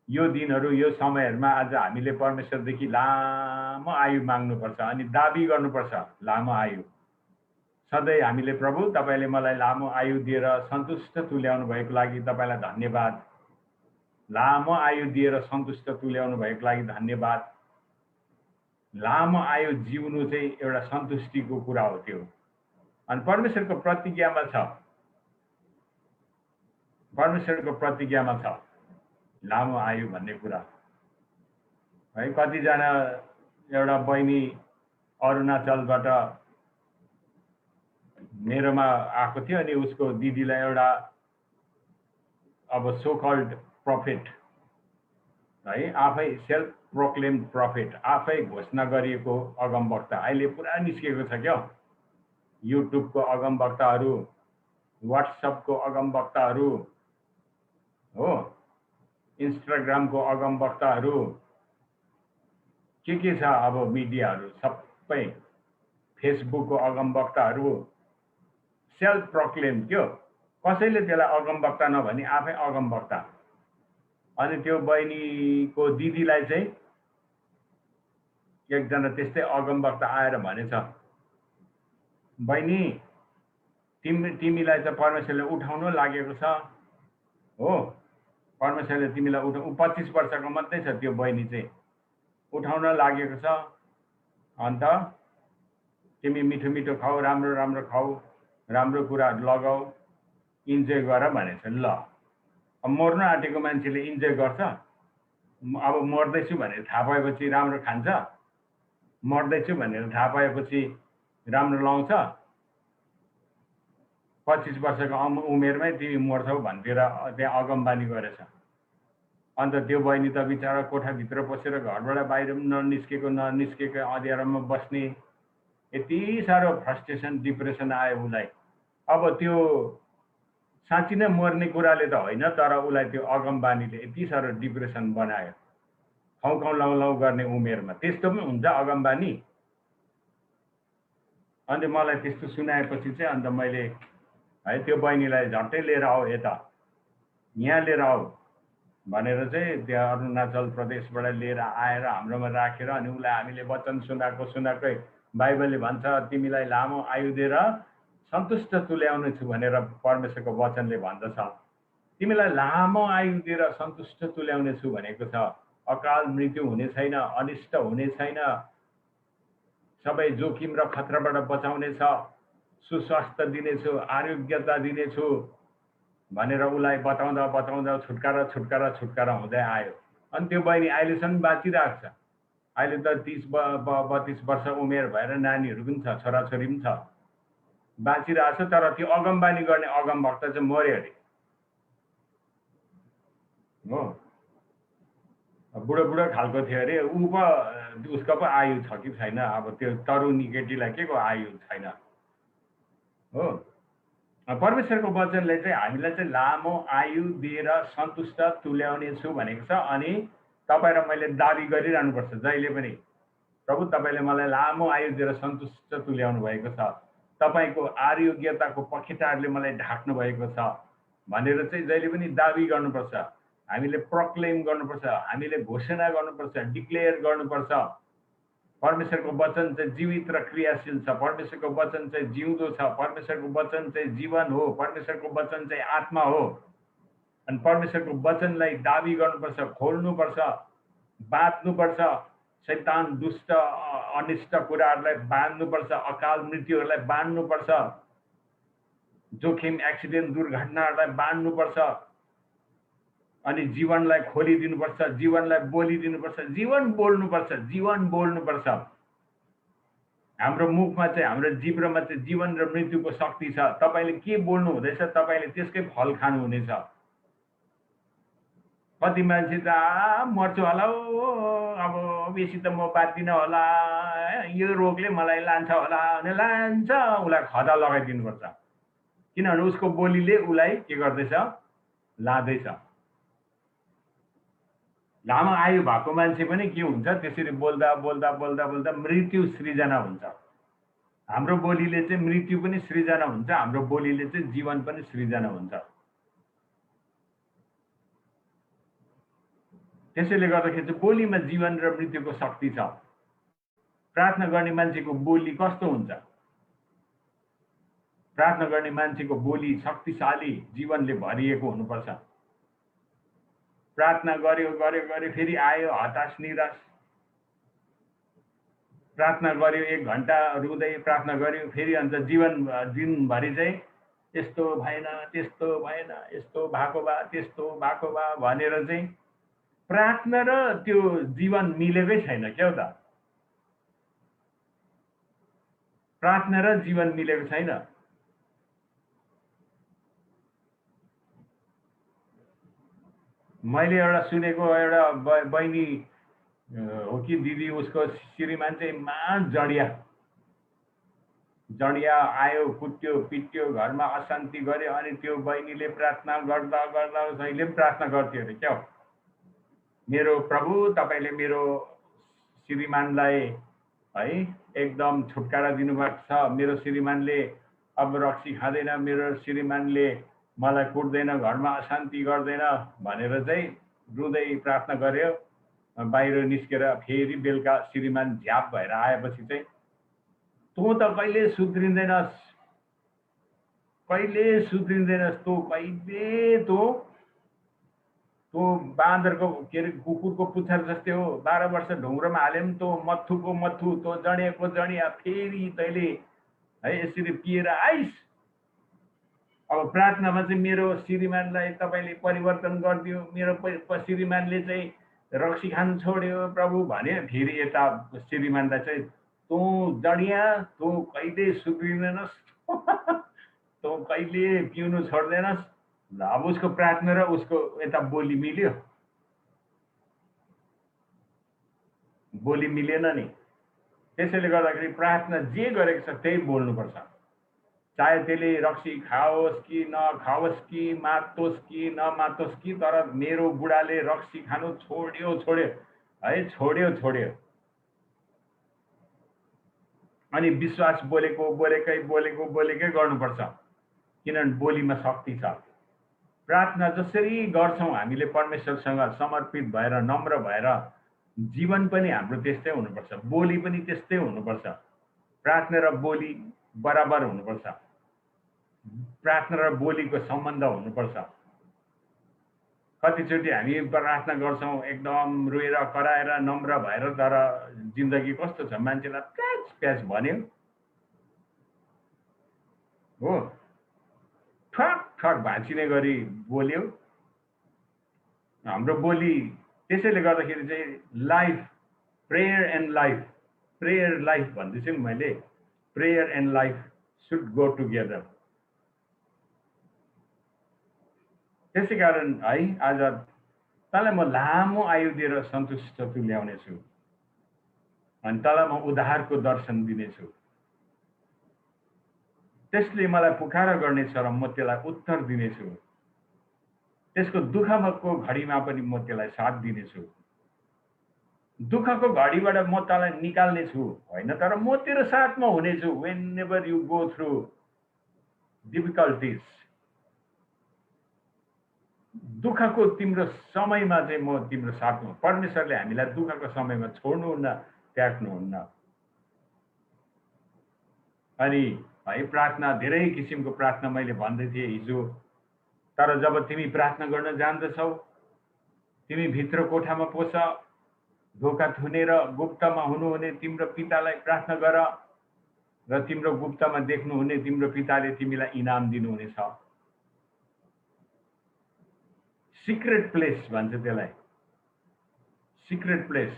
यो दिनहरू, यो समयहरूमा आज हामीले परमेश्वरदेखि लामो आयु माग्नुपर्छ अनि दाबी गर्नुपर्छ लामो आयु। सधैँ हामीले प्रभु तपाईले मलाई लामो आयु दिएर सन्तुष्ट तुल्याउनु भएको लागि तपाईलाई धन्यवाद, लामो आयु दिएर सन्तुष्ट तुल्याउनु भएको लागि धन्यवाद। लामो आयु जिउनु चाहिँ एउटा सन्तुष्टिको कुरा हो त्यो। अनि परमेश्वरको प्रतिज्ञामा छ लामो आयु भन्ने कुरा, है। कतिजना एउटा बहिनी अरुणाचलबाट मेरोमा आएको थियो अनि उसको दिदीलाई एउटा अब सो कल्ड प्रफेट, है, आफै सेल्फ प्रोक्लेम प्रफेट, आफै घोषणा गरिएको अगमवक्ता अहिले पुरा निस्केको छ क्या। युट्युबको अगमवक्ताहरू, व्हाट्सएपको अगमवक्ताहरू हो, इन्स्टाग्रामको अगमवक्ताहरू, के छ अब मिडियाहरू सबै, फेसबुकको अगमवक्ताहरू, सेल्फ प्रोक्लेम क्यो। कसैले त्यसलाई अगमवक्ता नभनी आफै अगमवक्ता। अनि त्यो बहिनीको दिदीलाई चाहिँ एकजना त्यस्तै अगमवक्ता आएर भनेछ, बहिनी तिमीलाई चाहिँ परमेश्वरले उठाउनु लागेको छ, हो, परमेश्वरले तिमीलाई 25 वर्षको मात्रै छ त्यो बहिनी चाहिँ, उठाउन लागेको छ। अन्त तिमी मिठो मिठो खाऊ, राम्रो राम्रो खाऊ, राम्रो कुराहरू लगाऊ, इन्जोय गर भनेछ। ल, अब मर्नु आँटेको मान्छेले इन्जोय गर्छ? अब मर्दैछु भनेर थाहा पाएपछि राम्रो खान्छ? मर्दैछु भनेर थाहा पाएपछि राम्रो लाउँछ? 25 वर्षको उमेरमै तिमी मर्छौ भनेर त्यहाँ अगमबानी गरेछ। अन्त त्यो बहिनी त बिचरा कोठाभित्र पसेर घरबाट बाहिर ननिस्केको अँध्यारोमा बस्ने, यति साह्रो फ्रस्ट्रेसन, डिप्रेसन आयो उसलाई। अब त्यो साँच्ची नै मर्ने कुराले त होइन, तर उसलाई त्यो अगमबानीले यति साह्रो डिप्रेसन बनायो। खाउँ लाउ गर्ने उमेरमा त्यस्तो पनि हुन्छ अगमबानी। अन्त मलाई त्यस्तो सुनाएपछि चाहिँ अन्त मैले है त्यो बहिनीलाई झट्टै लिएर आऊ, यता यहाँ लिएर आऊ भनेर चाहिँ त्यहाँ अरुणाचल प्रदेशबाट लिएर आएर हाम्रोमा राखेर अनि उसलाई हामीले वचन सुनाएकै बाइबलले भन्छ तिमीलाई लामो आयु दिएर सन्तुष्ट तुल्याउने छु भनेर परमेश्वरको वचनले भन्दछ। तिमीलाई लामो आयु दिएर सन्तुष्ट तुल्याउने छु भनेको छ। अकाल मृत्यु हुने छैन, अनिष्ट हुने छैन, सबै जोखिम र खतराबाट बचाउनेछ, सुस्वास्थ्य दिनेछु, आरोग्यता दिनेछु भनेर उसलाई बताउँदा बताउँदा छुटकारा छुटकारा छुटकारा हुँदै आयो। अनि त्यो बहिनी अहिलेसम्म बाँचिरहेको छ। अहिले त 30-32 वर्ष उमेर भएर नानीहरू पनि छ, छोराछोरी पनि छ, बाँचिरहेको छ। तर त्यो अगमबानी गर्ने अगमभक्त चाहिँ मर्यो अरे हो। बुढो बुढो खालको थियो अरे। ऊ पो उसको पो आयु छ कि छैन, अब त्यो तरुणी केटीलाई के को आयु छैन हो। परमेश्वरको वचनले चाहिँ हामीलाई चाहिँ लामो आयु दिएर सन्तुष्ट तुल्याउनेछु भनेको छ। अनि तपाईँ र मैले दाबी गरिरहनुपर्छ जहिले पनि, प्रभु तपाईँले मलाई लामो आयु दिएर सन्तुष्ट तुल्याउनु भएको छ, तपाईँको आरोग्यताको पखेटाहरूले मलाई ढाक्नु भएको छ भनेर चाहिँ जहिले पनि दाबी गर्नुपर्छ। हामीले प्रोक्लेम गर्नुपर्छ, हामीले घोषणा गर्नुपर्छ, डिक्लेयर गर्नुपर्छ। परमेश्वरको वचन चाहिँ जीवित र क्रियाशील छ, परमेश्वरको वचन चाहिँ जिउँदो छ, परमेश्वरको वचन चाहिँ जीवन हो, परमेश्वरको वचन चाहिँ आत्मा हो। अनि परमेश्वरको वचनलाई दाबी गर्नुपर्छ, खोल्नुपर्छ, बाँध्नुपर्छ, शैतान दुष्ट अनिष्ट कुराहरूलाई बाँध्नुपर्छ, अकाल मृत्युहरूलाई बाँध्नुपर्छ, जोखिम एक्सिडेन्ट दुर्घटनाहरूलाई बाँध्नुपर्छ। अनि जीवनलाई खोलिदिनुपर्छ, जीवनलाई बोलिदिनुपर्छ, जीवन बोल्नुपर्छ, जीवन बोल्नुपर्छ। हाम्रो मुखमा चाहिँ, हाम्रो जिब्रोमा चाहिँ जीवन र मृत्युको शक्ति छ। तपाईँले के बोल्नु हुँदैछ तपाईँले त्यसकै फल खानुहुनेछ। कति मान्छे त मर्छु होला हो, अब बेसी त म बाँच्दिनँ होला, यो रोगले मलाई लान्छ होला भने लान्छ, उसलाई खदा लगाइदिनुपर्छ। किनभने उसको बोलीले उसलाई के गर्दैछ, लाँदैछ। लामो आयु भएको मान्छे पनि के हुन्छ, त्यसरी बोल्दा बोल्दा बोल्दा बोल्दा मृत्यु सृजना हुन्छ। हाम्रो बोलीले चाहिँ मृत्यु पनि सृजना हुन्छ, हाम्रो बोलीले चाहिँ जीवन पनि सृजना हुन्छ। त्यसैले गर्दाखेरि चाहिँ बोलीमा जीवन र मृत्युको शक्ति छ। प्रार्थना गर्ने मान्छेको बोली कस्तो हुन्छ? प्रार्थना गर्ने मान्छेको बोली शक्तिशाली जीवनले भरिएको हुनुपर्छ। प्रार्थना गर्यो गर्यो गर्यो फेरि आयो हताश निराश, प्रार्थना गर्यो 1 घन्टा रुँदै प्रार्थना गर्यो, फेरि अन्त जीवन दिनभरि चाहिँ यस्तो भएन, त्यस्तो भएन, यस्तो भएको भए, त्यस्तो भएको भए भनेर चाहिँ प्रार्थना र त्यो जीवन मिलेकै छैन क्या हो त। प्रार्थना र जीवन मिलेको छैन। मैले एउटा सुनेको, एउटा बहिनी हो कि दिदी, उसको श्रीमान चाहिँ जडिया जडिया आयो, कुट्यो पिट्यो, घरमा अशान्ति गर्यो। अनि त्यो बहिनीले प्रार्थना गर्दा गर्दा जहिले पनि प्रार्थना गर्थ्यो अरे क्या हो, मेरो प्रभु तपाईँले मेरो श्रीमानलाई है एकदम छुटकारा दिनुभएको छ, मेरो श्रीमानले अब रक्सी खाँदैन, मेरो श्रीमानले मलाई कुट्दैन, घरमा अशान्ति गर्दैन भनेर चाहिँ रुँदै प्रार्थना गर्यो। बाहिर निस्केर फेरि बेलुका श्रीमान झ्याप भएर आएपछि चाहिँ तँ त कहिले सुध्रिँदैनस्, कहिले सुध्रिँदैनस्, तँ बाँदरको के अरे कुकुरको पुच्छर जस्तै हो, 12 वर्ष ढुङ्ग्रोमा हाल्यो पनि तँ मत्थुको मत्थु, तँ जडियाको जडिया, फेरि तैँले है यसरी पिएर आइस। अब प्रार्थनामा चाहिँ मेरो श्रीमानलाई तपाईँले परिवर्तन गरिदियो, मेरो श्रीमानले चाहिँ रक्सी खान छोड्यो प्रभु भने, फेरि यता श्रीमानलाई चाहिँ तँ जडिया, तँ कहिले सुध्रिँदैनस्, तँ कहिले पिउनु छोड्दैनस्। अब उसको प्रार्थना र उसको यता बोली मिल्यो, बोली मिलेन नि। त्यसैले गर्दाखेरि प्रार्थना जे गरेको छ त्यही बोल्नुपर्छ, चाहे त्यसले रक्सी खाओस् कि नखाओस् कि मातोस् कि नमातोस् कि, तर मेरो बुढाले रक्सी खानु छोड्यो है, छोड्यो। अनि विश्वास बोलेकै गर्नुपर्छ, किनभने बोलीमा शक्ति छ। प्रार्थना जसरी गर्छौँ हामीले परमेश्वरसँग समर्पित भएर नम्र भएर, जीवन पनि हाम्रो त्यस्तै हुनुपर्छ, बोली पनि त्यस्तै हुनुपर्छ। प्रार्थना र बोली बराबर हुनुपर्छ, प्रार्थना र बोलीको सम्बन्ध हुनुपर्छ। कतिचोटि हामी प्रार्थना गर्छौँ एकदम रोएर कराएर नम्र भएर, तर जिन्दगी कस्तो छ, मान्छेलाई प्याच प्याच भन्यो हो, ठक ठक भाँचिने गरी बोल्यो। हाम्रो बोली त्यसैले गर्दाखेरि चाहिँ life, prayer and life, prayer life भन्दैछु नि मैले, prayer and life should go together. त्यसै कारण है आज तँलाई म लामो आयु दिएर सन्तुष्ट तुल्याउनेछु अनि तँलाई म उद्धारको दर्शन दिनेछु। त्यसले मलाई पुकारा गर्नेछ र म त्यसलाई उत्तर दिनेछु। त्यसको दुःखको घडीमा पनि म त्यसलाई साथ दिनेछु। दुःखको घडीबाट म तँलाई निकाल्नेछु होइन, तर म तेरो साथमा हुनेछु when ever you go through difficulties. दुःखको तिम्रो समयमा चाहिँ म तिम्रो साथमा। परमेश्वरले हामीलाई दुःखको समयमा छोड्नुहुन्न, त्याग्नुहुन्न। अनि है प्रार्थना, धेरै किसिमको प्रार्थना मैले भन्दै थिएँ हिजो, तर जब तिमी प्रार्थना गर्न जान्दछौ, तिमी भित्र कोठामा पस, ढोका थुनेर गुप्तमा हुनुहुने तिम्रो पितालाई प्रार्थना गर र तिम्रो गुप्तमा देख्नुहुने तिम्रो पिताले तिमीलाई इनाम दिनुहुनेछ। सिक्रेट प्लेस भन्छ त्यसलाई, सिक्रेट प्लेस।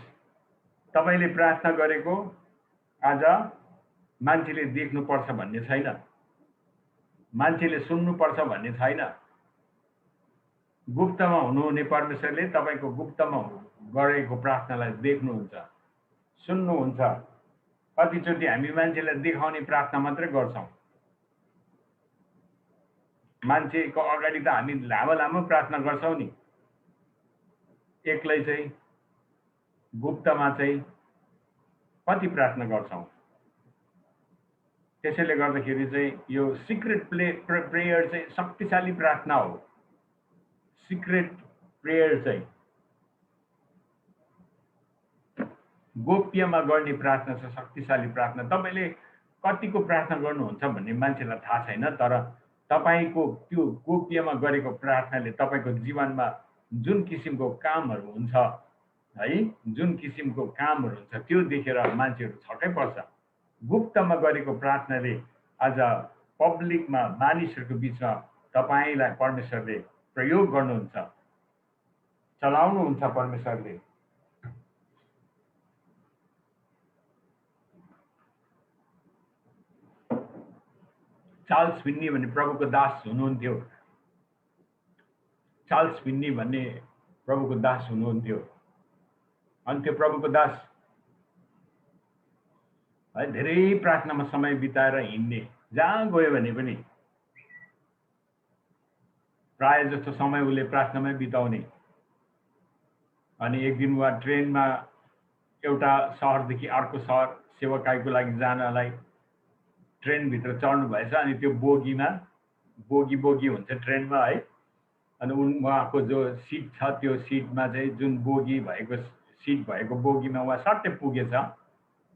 तपाईले प्रार्थना गरेको आज मान्छेले देख्नुपर्छ भन्ने छैन, मान्छेले सुन्नुपर्छ भन्ने छैन। गुप्तमा हुनुहुने परमेश्वरले तपाईको गुप्तमा गरेको प्रार्थनालाई देख्नुहुन्छ, सुन्नुहुन्छ। कतिचोटि हामी मान्छेलाई देखाउने प्रार्थना मात्रै गर्छौं। मान्छेको अगाडि त हामी लामो लामो प्रार्थना गर्छौं नि, एक्लै चाहिँ गुप्तमा चाहिँ कति प्रार्थना गर्छौं। त्यसैले गर्दाखेरि चाहिँ यो सिक्रेट प्रेयर चाहिँ शक्तिशाली प्रार्थना हो। सिक्रेट प्रेयर चाहिँ गोप्यमा गर्ने प्रार्थना छ, शक्तिशाली प्रार्थना। तपाईले कतिको प्रार्थना गर्नुहुन्छ भन्ने मान्छेलाई थाहा छैन, तर तपाईको त्यो गोप्यमा गरेको प्रार्थनाले तपाईको जीवनमा जुन किसिमको कामहरू हुन्छ है, जुन किसिमको कामहरू हुन्छ त्यो देखेर मान्छेहरू छक्कै पर्छ। गुप्तमा गरेको प्रार्थनाले आज पब्लिकमा मानिसहरूको बीचमा तपाईलाई परमेश्वरले प्रयोग गर्नुहुन्छ, चलाउनुहुन्छ परमेश्वरले। चार्ल्स फिन्नी भन्ने प्रभुको दास हुनुहुन्थ्यो, चार्ल्स फिन्नी भन्ने प्रभुको दास हुनुहुन्थ्यो। अनि त्यो प्रभुको दास है धेरै प्रार्थनामा समय बिताएर हिँड्ने, जहाँ गयो भने पनि प्राय जस्तो समय उसले प्रार्थनामै बिताउने। अनि एक दिन उहाँ ट्रेनमा एउटा शहरदेखि अर्को शहर सेवाकाईको लागि जानलाई ट्रेनभित्र चढ्नु भएछ। अनि त्यो बोगीमा बोगी हुन्छ ट्रेनमा है, अनि उहाँको जो सिट छ त्यो सिटमा चाहिँ जुन बोगी भएको सिट भएको बोगीमा उहाँ सट्टै पुगेछ।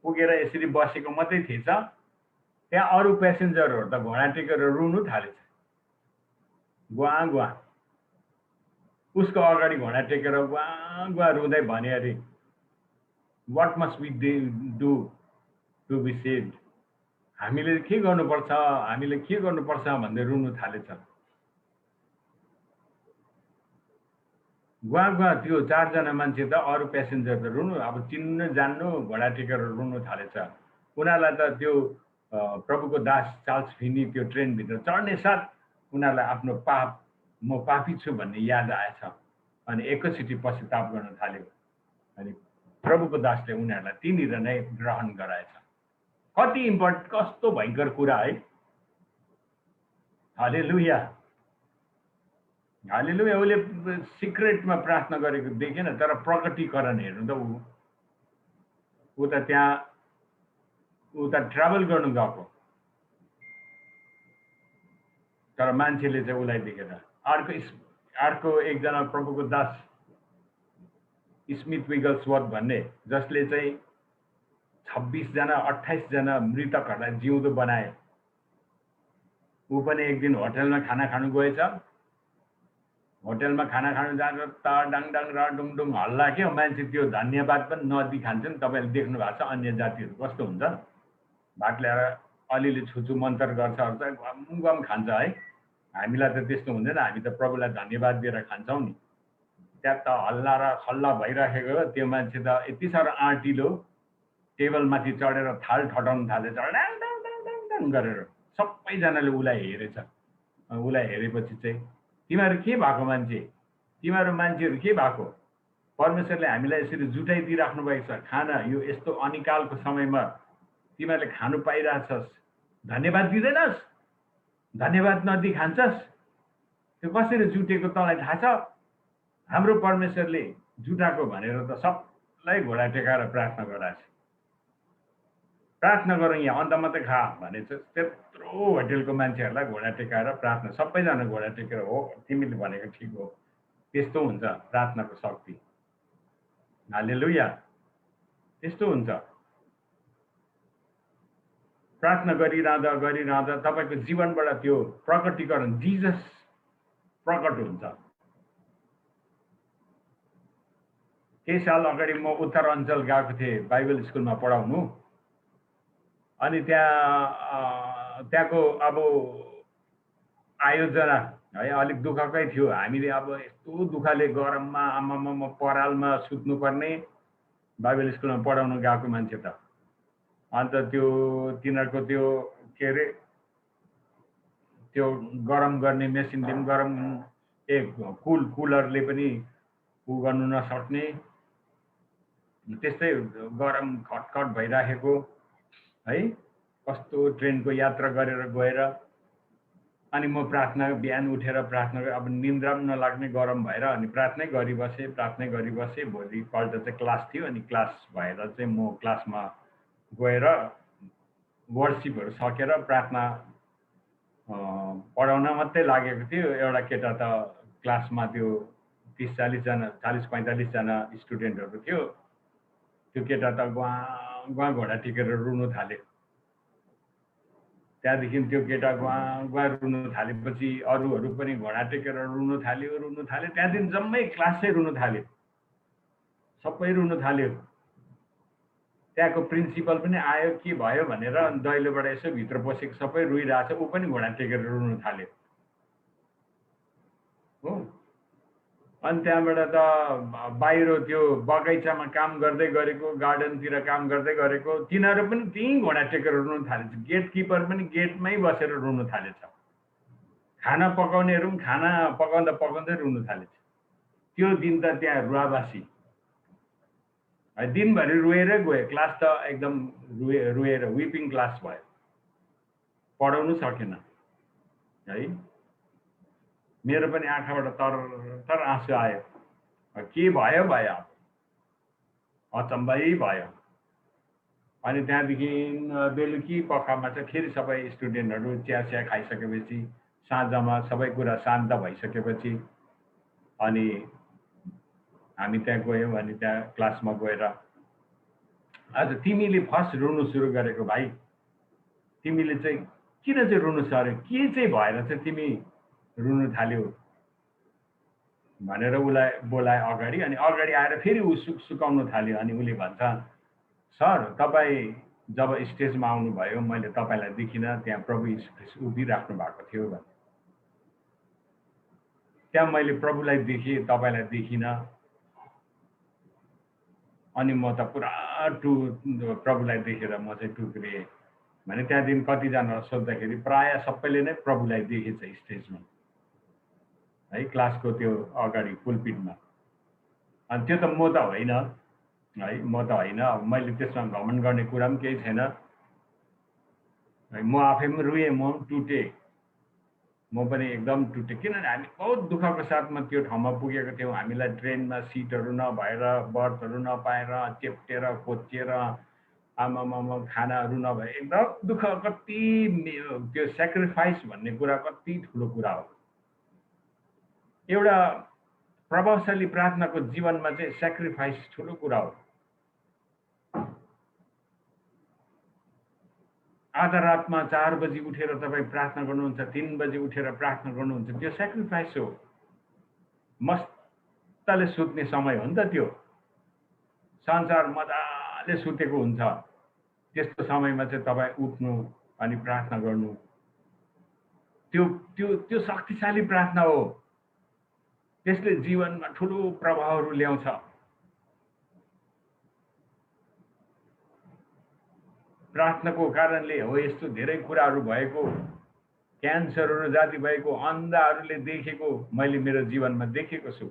पुगेर यसरी बसेको मात्रै थिएछ, त्यहाँ अरू प्यासेन्जरहरू त घोडा टेकेर रुनु थालेछ, गुवा गुवा। उसको अगाडि घोडा टेकेर गुवा गुवा रुँदै भने अरे what must we do to be saved. हामीले के गर्नुपर्छ, हामीले के गर्नुपर्छ भन्दै रुनु थालेछ। गुवा गुवा त्यो चारजना मान्छे त अरू प्यासेन्जर त रुनु, अब चिन्नु जान्नु घोडा टेकेर रुनु थालेछ। उनीहरूलाई त त्यो प्रभुको दास चार्ल्स फिनी त्यो ट्रेनभित्र चढ्ने साथ उनीहरूलाई आफ्नो पाप, म पापी छु भन्ने याद आएछ। अनि एकैचोटि पश्चाताप गर्न थाल्यो। अनि प्रभुको दासले उनीहरूलाई त्यहीँनिर नै ग्रहण गराएछ। कति इम्पोर्टेन्ट, कस्तो भयङ्कर कुरा है। हालेलुया, हालेलुया। उसले सिक्रेटमा प्रार्थना गरेको देखेन, तर प्रकटीकरण हेर्नु त ऊ त त्यहाँ ऊ त ट्राभल गर्नु गएको, तर मान्छेले चाहिँ उसलाई देखेन। अर्को एकजना प्रभुको दास स्मिथ विगल्सवर्थ भन्ने, जसले चाहिँ 26 जना 28 जना मृतकहरूलाई जिउँदो बनाए। ऊ पनि एक दिन होटलमा खाना खानु गएछ। होटलमा खाना खानु जान्छ डाङ डाङ र डुङ हल्ला के हो मान्छे त्यो धन्यवाद पनि नदिखान्छन्। तपाईँले देख्नु भएको छ अन्य जातिहरू कस्तो हुन्छ, भात ल्याएर अलिअलि छुछु मन्तर गर्छ गम गम खान्छ है। हामीलाई त त्यस्तो हुँदैन, हामी त प्रभुलाई धन्यवाद दिएर खान्छौँ नि। त्यहाँ त हल्ला र खल्ला भइराखेको त्यो मान्छे त यति साह्रो आँटिलो, टेबलमाथि चढेर थाल ठटाउन थालेछ डाङ डाङ डाङ डाङ डाङ गरेर। सबैजनाले उसलाई हेरेछ। उसलाई हेरेपछि चाहिँ तिमीहरू के भएको मान्छे, तिमीहरू मान्छेहरू के भएको, परमेश्वरले हामीलाई यसरी जुटाइदिइराख्नु भएको छ खाना, यो यस्तो अनिकालको समयमा तिमीहरूले खानु पाइरहेछस्, धन्यवाद दिँदैनस्, धन्यवाद नदिई खान्छस्, त्यो कसरी जुटेको तँलाई थाहा छ? हाम्रो परमेश्वरले जुटाएको भनेर त सबलाई घोडा टेकाएर प्रार्थना गराएछ। प्रार्थना गरौँ यहाँ अन्त मात्रै खा भनेछ। त्यत्रो होटेलको मान्छेहरूलाई घोडा टेकाएर प्रार्थना, सबैजना घोडा टेकेर हो तिमीले भनेको ठिक हो। त्यस्तो हुन्छ प्रार्थनाको शक्ति। हालेलुया, त्यस्तो हुन्छ। प्रार्थना गरिरहँदा तपाईँको जीवनबाट त्यो प्रकटीकरण जिजस प्रकट हुन्छ। केही साल अगाडि म उत्तराञ्चल गएको थिएँ बाइबल स्कुलमा पढाउनु। अनि त्यहाँको अब आयोजना है अलिक दुःखकै थियो। हामीले अब यस्तो दुःखले गरममा आमामा परालमा सुत्नुपर्ने, बाइबल स्कुलमा पढाउन गएको मान्छे त। अन्त त्यो तिनीहरूको त्यो के अरे त्यो गरम गर्ने मेसिनले पनि गरम कुलरले पनि उ गर्नु नसक्ने, त्यस्तै गरम खटखट भइराखेको है। कस्तो ट्रेनको यात्रा गरेर गएर अनि म प्रार्थना बिहान उठेर प्रार्थना, अब निन्द्रा पनि नलाग्ने गरम भएर अनि प्रार्थनै गरिबसेँ। भोलिपल्ट चाहिँ क्लास थियो, अनि क्लास भएर चाहिँ म क्लासमा गएर वर्सिपहरू सकेर प्रार्थना पढाउन मात्रै लागेको थियो। एउटा केटा त क्लासमा त्यो 40-45 जना स्टुडेन्टहरू थियो। त्यो केटा त गुवा घोडा टेकेर रुनु थाल्यो। त्यहाँदेखि त्यो केटा गुवा रुनु थालेपछि अरूहरू पनि घोडा टेकेर रुनु थाल्यो। त्यहाँदेखि जम्मै क्लासै रुनु थाल्यो, सबै रुनु थाल्यो। त्यहाँको प्रिन्सिपल पनि आयो, के भयो भनेर दैलोबाट यसो भित्र पसेको सबै रुइरहेछ, ऊ पनि घोडा टेकेर रुनु थाल्यो हो। अनि त्यहाँबाट त बाहिर त्यो बगैँचामा काम गर्दै गरेको, गार्डनतिर काम गर्दै गरेको तिनीहरू पनि त्यहीँ घोडा टेकेर रुनु थालेछ। गेटकिपर पनि गेटमै बसेर रुनु थालेछ। खाना पकाउनेहरू पनि खाना पकाउँदै रुनु थालेछ। त्यो दिन त त्यहाँ रुवाबासी, दिनभरि रोएरै गयो। क्लास त एकदम रोएर विपिङ क्लास भयो, पढाउनु सकेन है। मेरो पनि आँखाबाट तर आँसु आयो। के भयो अचम्मै भयो। अनि त्यहाँदेखि बेलुकी पखमा चाहिँ फेरि सबै स्टुडेन्टहरू चिया खाइसकेपछि, साँझमा सबै कुरा शान्त भइसकेपछि अनि हामी त्यहाँ गयौँ। अनि त्यहाँ क्लासमा गएर आज तिमीले फर्स्ट रुनु सुरु गरेको भाइ, तिमीले चाहिँ किन चाहिँ रुनु सर्यो, के चाहिँ भएर चाहिँ तिमी रुनु थाल्यो भनेर उसलाई बोलाए अगाडि। अनि अगाडि आएर फेरि ऊ सुकाउनु थाल्यो। अनि उसले भन्छ, सर तपाईँ जब स्टेजमा आउनुभयो मैले तपाईँलाई देखिनँ, त्यहाँ प्रभु यीशु ख्रीष्ट उभिराख्नु भएको थियो भने। त्यहाँ मैले प्रभुलाई देखेँ, तपाईँलाई देखिनँ। अनि म त पुरा प्रभुलाई देखेर म चाहिँ टुक्रिएँ भने। त्यहाँदेखि कतिजना सोद्धाखेरि प्राय सबैले नै प्रभुलाई देखेछ स्टेजमा है, क्लासको त्यो अगाडि पुलपिटमा। अनि त्यो त म त होइन है, म त होइन। अब मैले त्यसमा घमण्ड गर्ने कुरा पनि केही छैन है। म आफै पनि रुएँ, म पनि टुटेँ, म पनि एकदम टुटेँ। किनभने हामी बहुत दुःखको साथमा त्यो ठाउँमा पुगेको थियौँ। हामीलाई ट्रेनमा सिटहरू नभएर, बर्थहरू नपाएर, चेप्टेर खोचिएर, आमामामा खानाहरू नभए एकदम दुःख। कति त्यो सेक्रिफाइस भन्ने कुरा कति ठुलो कुरा हो। एउटा प्रभावशाली प्रार्थनाको जीवनमा चाहिँ सेक्रिफाइस ठुलो कुरा हो। आधा रातमा 4 बजी उठेर तपाईँ प्रार्थना गर्नुहुन्छ, 3 बजी उठेर प्रार्थना गर्नुहुन्छ, त्यो सेक्रिफाइस हो। मस्तले सुत्ने समय हो नि त त्यो। संसार मजाले सुतेको हुन्छ। त्यस्तो समयमा चाहिँ तपाईँ उठ्नु अनि प्रार्थना गर्नु, त्यो त्यो त्यो शक्तिशाली प्रार्थना हो। त्यसले जीवनमा ठुलो प्रभावहरू ल्याउँछ। प्रार्थनाको कारणले हो यस्तो धेरै कुराहरू भएको, क्यान्सरहरू जाति भएको, अन्धाहरूले देखेको मैले मेरो जीवनमा देखेको छु।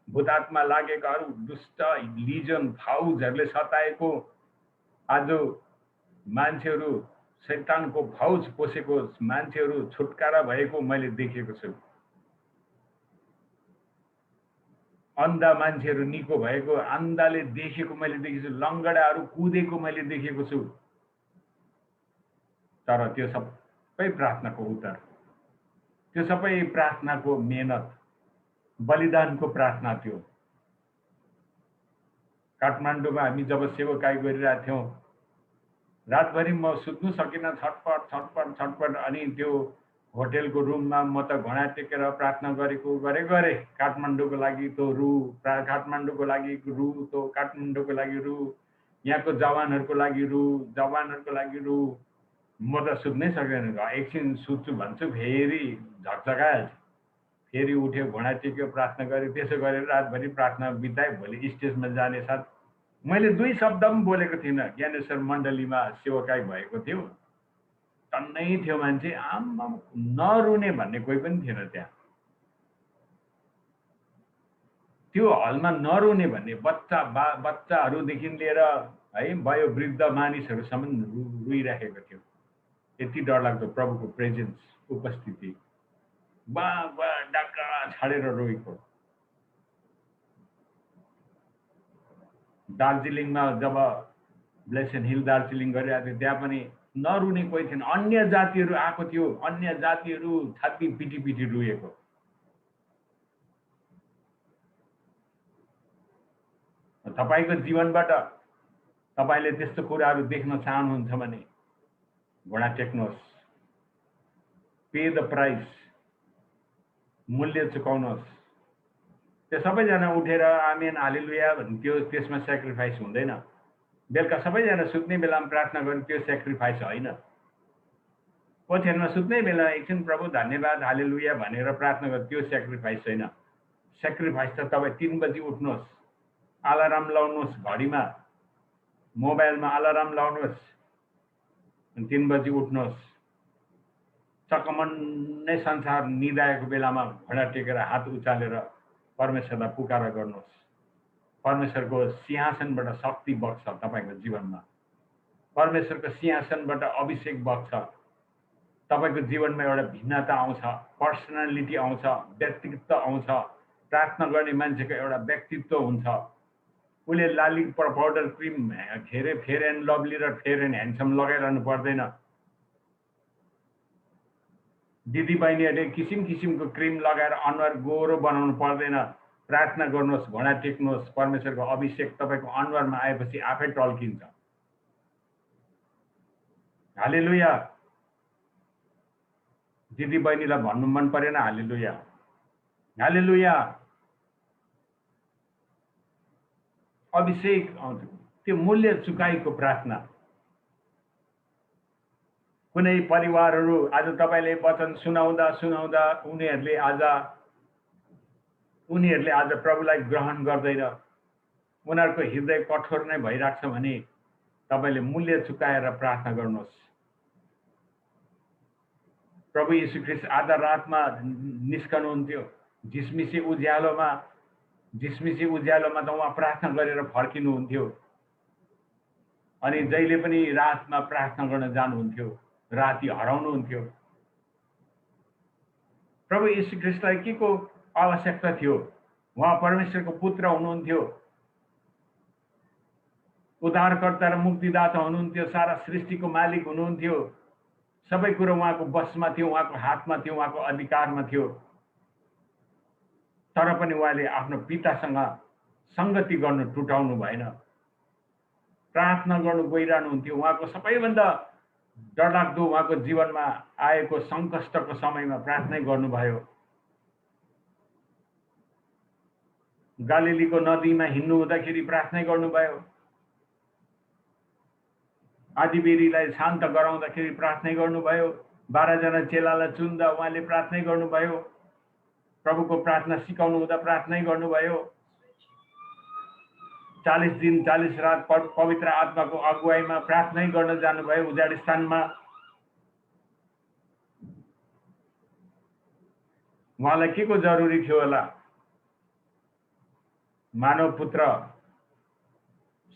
भूतात्मा लागेकाहरू, दुष्ट लिजन फौजहरूले सताएको आज मान्छेहरू, शैतानको फौज पोसेको मान्छेहरू छुटकारा भएको मैले देखेको छु। अन्धा मान्छेहरू निको भएको, अन्धाले देखेको मैले देखेको छु, लङ्गडाहरू कुदेको मैले देखेको छु। तर त्यो सबै प्रार्थनाको उत्तर, त्यो सबै प्रार्थनाको मेहनत, बलिदानको प्रार्थना थियो। काठमाडौँमा हामी जब सेवाकाई गरिरहेका थियौँ, रातभरि म सुत्नु सकिनँ, छटपट छटपट छटपट। अनि त्यो होटेलको रुममा म त घुँडा टेकेर प्रार्थना गरे काठमाडौँको लागि त रु, काठमाडौँको लागि रु, त काठमाडौँको लागि रु, यहाँको जवानहरूको लागि रु, जवानहरूको लागि रु। म त सुत्नै सक्दैन। एकछिन सुत्छु भन्छु, फेरि झकझकाइहाल्छ। फेरि उठ्यो, घुँडा टेक्यो, प्रार्थना गऱ्यो। त्यसो गरेर रातभरि प्रार्थना बिताएँ। भोलि स्टेजमा जाने साथ मैले 2 शब्द पनि बोलेको थिइनँ। ज्ञानेश्वर मण्डलीमा सेवाकाई भएको थियो, टन्नै थियो मान्छे, आम्मा नरुने भन्ने कोही पनि थिएन त्यहाँ। त्यो हलमा नरुने भन्ने बच्चाहरूदेखि लिएर है वयोवृद्ध मानिसहरूसम्म रुइराखेको थियो। यति डरलाग्दो प्रभुको प्रेजेन्स, उपस्थिति। बा डाका छाडेर रोएको। दार्जिलिङमा जब ब्लेसन हिल दार्जिलिङ गरिरहेको थियो, त्यहाँ पनि नरुने कोही थिएन। अन्य जातिहरू आएको थियो, अन्य जातिहरू छाती पिटी पिटी रुएको। तपाईँको जीवनबाट तपाईँले त्यस्तो कुराहरू देख्न चाहनुहुन्छ भने घुँडा टेक्नुहोस्, पे द प्राइस, मूल्य चुकाउनुहोस्। त्यो सबैजना उठेर आमेन हालेलुया भन्थ्यो, त्यसमा सेक्रिफाइस हुँदैन। बेलुका सबैजना सुत्ने बेलामा प्रार्थना गर्नु, त्यो सेक्रिफाइस होइन। ओछ्यानमा सुत्ने बेला एकछिन प्रभु धन्यवाद हालेलुया भनेर प्रार्थना गर्नु, त्यो सेक्रिफाइस छैन। सेक्रिफाइस त तपाईँ 3 बजी उठ्नुहोस्, अलार्म लाउनुहोस्, घडीमा मोबाइलमा अलार्म लाउनुहोस्, 3 बजी उठ्नुहोस्। चकमन्नै संसार निदाएको बेलामा घुँडा टेकेर हात उचालेर परमेश्वरलाई पुकारा गर्नुहोस्। परमेश्वरको सिंहासनबाट शक्ति बग्छ तपाईँको जीवनमा। परमेश्वरको सिंहासनबाट अभिषेक बग्छ। तपाईँको जीवनमा एउटा भिन्नता आउँछ, पर्सनालिटी आउँछ, व्यक्तित्व आउँछ। प्रार्थना गर्ने मान्छेको एउटा व्यक्तित्व हुन्छ। उसले लाली powder cream, fair and lovely र फेयर एन्ड ह्यान्डसम लगाइरहनु पर्दैन। दिदीबहिनीहरूले किसिम किसिमको क्रिम लगाएर अनुहार गोरो बनाउनु पर्दैन। प्रार्थना गर्नुहोस्, घुँडा टेक्नुहोस्, परमेश्वरको अभिषेक तपाईँको अनुहारमा आएपछि आफै टल्किन्छ। हालेलुया। दिदीबहिनीलाई भन्नु मन परेन हालेलुया, हालेलुया। अभिषेक आउँछ, त्यो मूल्य चुकाइको प्रार्थना। कुनै परिवारहरू आज तपाईँले वचन सुनाउँदा सुनाउँदा उनीहरूले आज प्रभुलाई ग्रहण गर्दैन, उनीहरूको हृदय कठोर नै भइरहेको छ भने तपाईँले मूल्य चुकाएर प्रार्थना गर्नुहोस्। प्रभु यीशु ख्रीष्ट आधा रातमा निस्कनुहुन्थ्यो, झिसमिसे उज्यालोमा त उहाँ प्रार्थना गरेर फर्किनुहुन्थ्यो। अनि जहिले पनि रातमा प्रार्थना गर्न जानुहुन्थ्यो, राति हराउनुहुन्थ्यो। प्रभु यीशु ख्रीष्टलाई के को आवश्यकता थियो? उहाँ परमेश्वरको पुत्र हुनुहुन्थ्यो, उद्धारकर्ता र मुक्तिदाता हुनुहुन्थ्यो, सारा सृष्टिको मालिक हुनुहुन्थ्यो। सबै कुरो उहाँको बसमा थियो, उहाँको हातमा थियो, उहाँको अधिकारमा थियो। तर पनि उहाँले आफ्नो पितासँग संगति गर्नु टुटाउनु भएन। प्रार्थना गर्नु गइरहनुहुन्थ्यो। उहाँको सबैभन्दा डरलाग्दो उहाँको जीवनमा आएको सङ्कष्टको समयमा प्रार्थना गर्नुभयो। गालिलीको नदीमा हिँड्नु हुँदाखेरि प्रार्थना गर्नुभयो, आदिबेरीलाई शान्त गराउँदाखेरि प्रार्थना गर्नुभयो, 12 जना चेलालाई चुन्दा उहाँले प्रार्थना गर्नुभयो, प्रभुको प्रार्थना सिकाउनु हुँदा प्रार्थना गर्नुभयो, 40 दिन 40 रात पवित्र आत्माको अगुवाईमा प्रार्थना गर्न जानुभयो उजाड स्थानमा। उहाँलाई के को जरुरी थियो होला? मानव पुत्र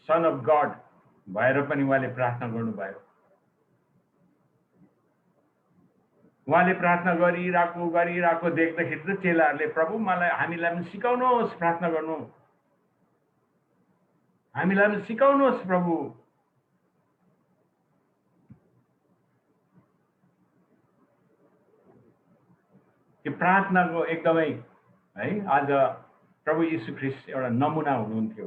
सन अफ गड भएर पनि उहाँले प्रार्थना गर्नुभयो। उहाँले प्रार्थना गरिरहेको देख्दाखेरि त चेलाहरूले प्रभु हामीलाई पनि सिकाउनुहोस् प्रार्थना गर्नु, हामीलाई पनि सिकाउनुहोस् प्रभु। त्यो प्रार्थनाको एकदमै है आज प्रभु यीशु ख्रीष्ट एउटा नमुना हुनुहुन्थ्यो।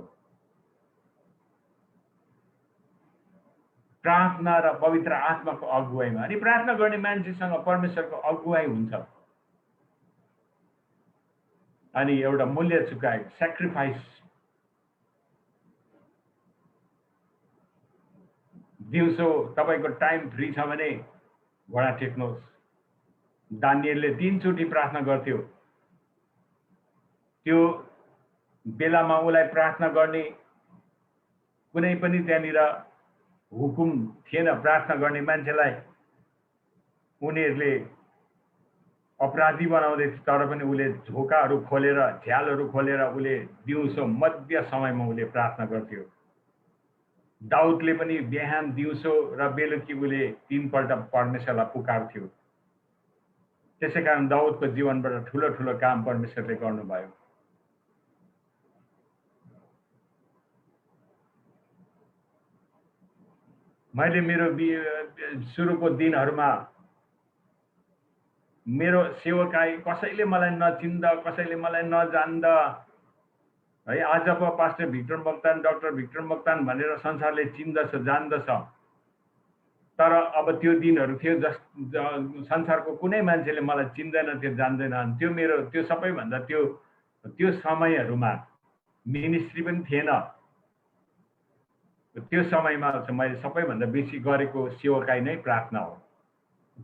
प्रार्थना र पवित्र आत्माको अगुवाईमा। अनि प्रार्थना गर्ने मान्छेसँग परमेश्वरको अगुवाई हुन्छ। अनि एउटा मूल्य चुकाएको सेक्रिफाइस दिउँसो तपाईको टाइम फ्री छ भने घोडा टेक्नुहोस्। दानिएलले 3 चोटि प्रार्थना गर्थ्यो। त्यो बेलामा उलाई प्रार्थना गर्ने कुनै पनि त्यहाँनिर हुकुम थिएन। प्रार्थना गर्ने मान्छेलाई उनीहरूले अपराधी बनाउँदै थिए, तर पनि उले झोकाहरू खोलेर झ्यालहरू खोलेर उले दिउँसो मध्य समयमा उले प्रार्थना गर्थ्यो। दाउदले पनि बिहान दिउँसो र बेलुकी उले 3 पल्ट परमेश्वरलाई पुकार्थ्यो। त्यसैकारण दाउदको जीवनबाट ठुलो ठुलो काम परमेश्वरले गर्नुभयो। मैले मेरो सुरुको दिनहरुमा मेरो सेवकाई कसैले मलाई नचिन्दा, कसैले मलाई नजान्दा है, आजको pastor Victor Moktan, doctor Victor Moktan भनेर संसारले चिन्दछ जान्दछ। तर अब त्यो दिनहरु थियो संसारको कुनै मान्छेले मलाई चिन्दैन थियो, जान्दैन। त्यो सबैभन्दा त्यो समयहरुमा मिनिस्ट्री पनि थिएन। त्यो समयमा मैले सबैभन्दा बेसी गरेको सेवकाई नै प्रार्थना हो।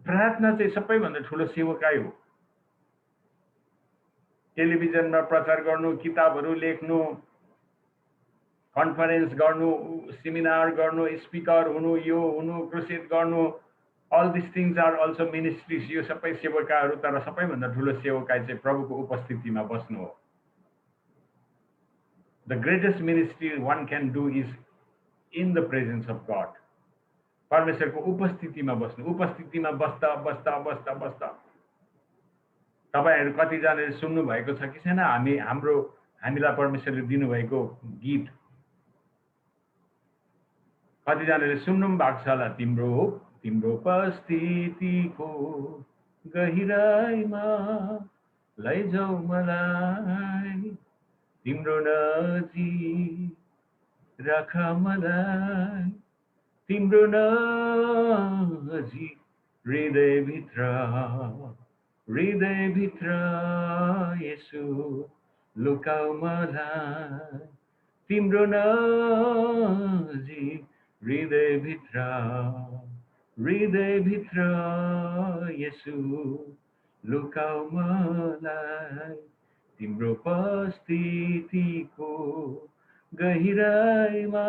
प्रार्थना चाहिँ सबैभन्दा ठुलो सेवकाई हो। टेलिभिजनमा प्रचार गर्नु, किताबहरू लेख्नु, कन्फरेन्स गर्नु, सेमिनार गर्नु, स्पिकर हुनु, यो हुनु, क्रुसेड गर्नु, all these things are also ministries। यो सबै सेवकाईहरू, तर सबैभन्दा ठुलो सेवकाई चाहिँ प्रभुको उपस्थितिमा बस्नु हो। The greatest ministry one can do is in the presence of God। परमेश्वरको उपस्थितिमा बस्नु। उपस्थितिमा बस्दा बस्दा बस्दा बस्दा तपाईहरु कतिजनाले सुन्नु भएको छ कि छैन हामीलाई परमेश्वरले दिनुभएको गीत? कतिजनाले सुन्नु भएको छ होला। तिम्रो उपस्थितिको गहिराईमा लैजाऊ मलाई, तिम्रो नजिक राख मलाई, तिम्रो नजिक हृदयभित्र येशू लुकाऊ मलाई, तिम्रो नजिक हृदयभित्र येशू लुकाऊ मलाई, तिम्रो उपस्थितिको गहिराईमा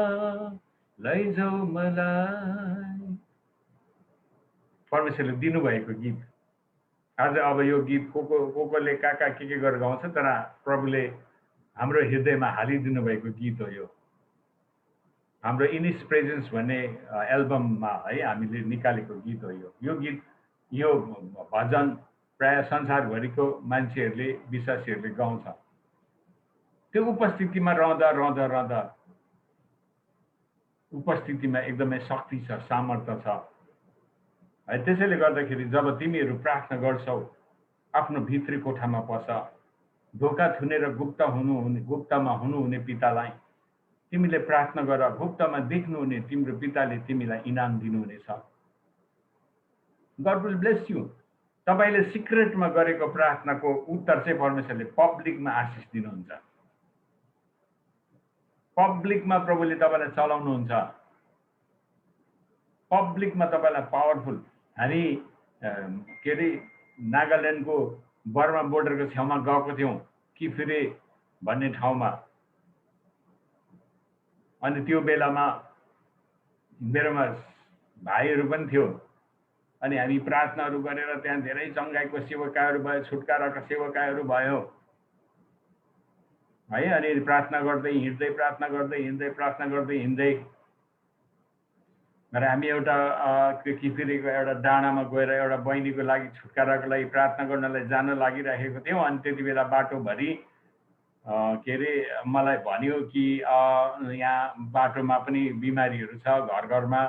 लैजाऊ मलाई। परमेश्वरले दिनुभएको गीत। आज अब यो गीत कोले काका के गरेर गाउँछ, तर प्रभुले हाम्रो हृदयमा हालिदिनु भएको गीत हो यो। हाम्रो इन हिज प्रेजेन्स भन्ने एल्बममा है हामीले निकालेको गीत हो यो। यो गीत, यो भजन प्राय संसारभरिको मान्छेहरूले, विश्वासीहरूले गाउँछ। त्यो उपस्थितिमा रहँदा उपस्थितिमा एकदमै शक्ति छ, सामर्थ्य छ। त्यसैले गर्दाखेरि जब तिमीहरू प्रार्थना गर्छौ, आफ्नो भित्री कोठामा पस, ढोका थुनेर गुप्तमा हुनुहुने पितालाई तिमीले प्रार्थना गर। गुप्तमा देख्नुहुने तिम्रो पिताले तिमीलाई इनाम दिनुहुनेछ। God will bless you. तपाईले सिक्रेटमा गरेको प्रार्थनाको उत्तर चाहिँ परमेश्वरले पब्लिकमा आशिष दिनुहुन्छ। पब्लिकमा प्रभुले तपाईँलाई चलाउनुहुन्छ, पब्लिकमा तपाईँलाई पावरफुल। हामी के अरे नागाल्यान्डको बर्मा बोर्डरको छेउमा गएको थियौँ किफिरे भन्ने ठाउँमा, अनि त्यो बेलामा मेरोमा भाइहरू पनि थियो, अनि हामी प्रार्थनाहरू गरेर त्यहाँ धेरै चङ्गाइको सेवकाहरू भयो, छुटकाराका सेवकाहरू भयो है। अनि प्रार्थना गर्दै हिँड्दै प्रार्थना गर्दै हिँड्दै प्रार्थना गर्दै हिँड्दै र हामी एउटा किफिरेको एउटा डाँडामा गएर एउटा बहिनीको लागि छुटकाराको लागि प्रार्थना गर्नलाई जान लागिरहेको थियौँ। अनि त्यति बेला बाटोभरि के अरे मलाई भन्यो कि यहाँ बाटोमा पनि बिमारीहरू छ, घर घरमा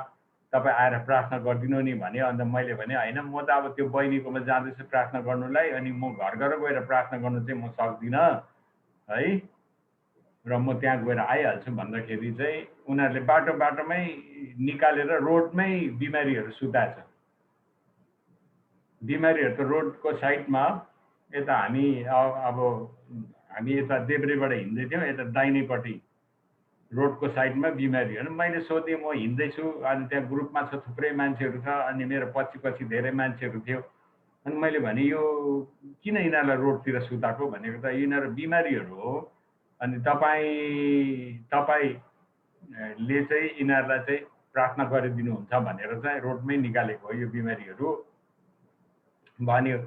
तपाईँ आएर प्रार्थना गरिदिनु नि भन्यो। अन्त मैले भने होइन, म त अब त्यो बहिनीकोमा जाँदैछु प्रार्थना गर्नुलाई, अनि म घर घर गएर प्रार्थना गर्नु चाहिँ म सक्दिनँ है, र म त्यहाँ गएर आइहाल्छु भन्दाखेरि चाहिँ उनीहरूले बाटो बाटोमै निकालेर रोडमै बिमारीहरू सुताएछ। बिमारीहरू त रोडको साइडमा यता हामी अब हामी यता देब्रेबाट हिँड्दै थियौँ, यता दाहिनेपट्टि रोडको साइडमा बिमारीहरू। मैले सोधेँ, म हिँड्दैछु, अनि त्यहाँ ग्रुपमा छ थुप्रै मान्छेहरू छ, अनि मेरो पछि पछि धेरै मान्छेहरू थियो। अनि मैले भने यो किन यिनीहरूलाई रोडतिर सुताएको भनेको त यिनीहरू बिमारीहरू हो, अनि तपाईँले चाहिँ यिनीहरूलाई चाहिँ प्रार्थना गरिदिनुहुन्छ भनेर चाहिँ रोडमै निकालेको हो यो बिमारीहरू भन्यो।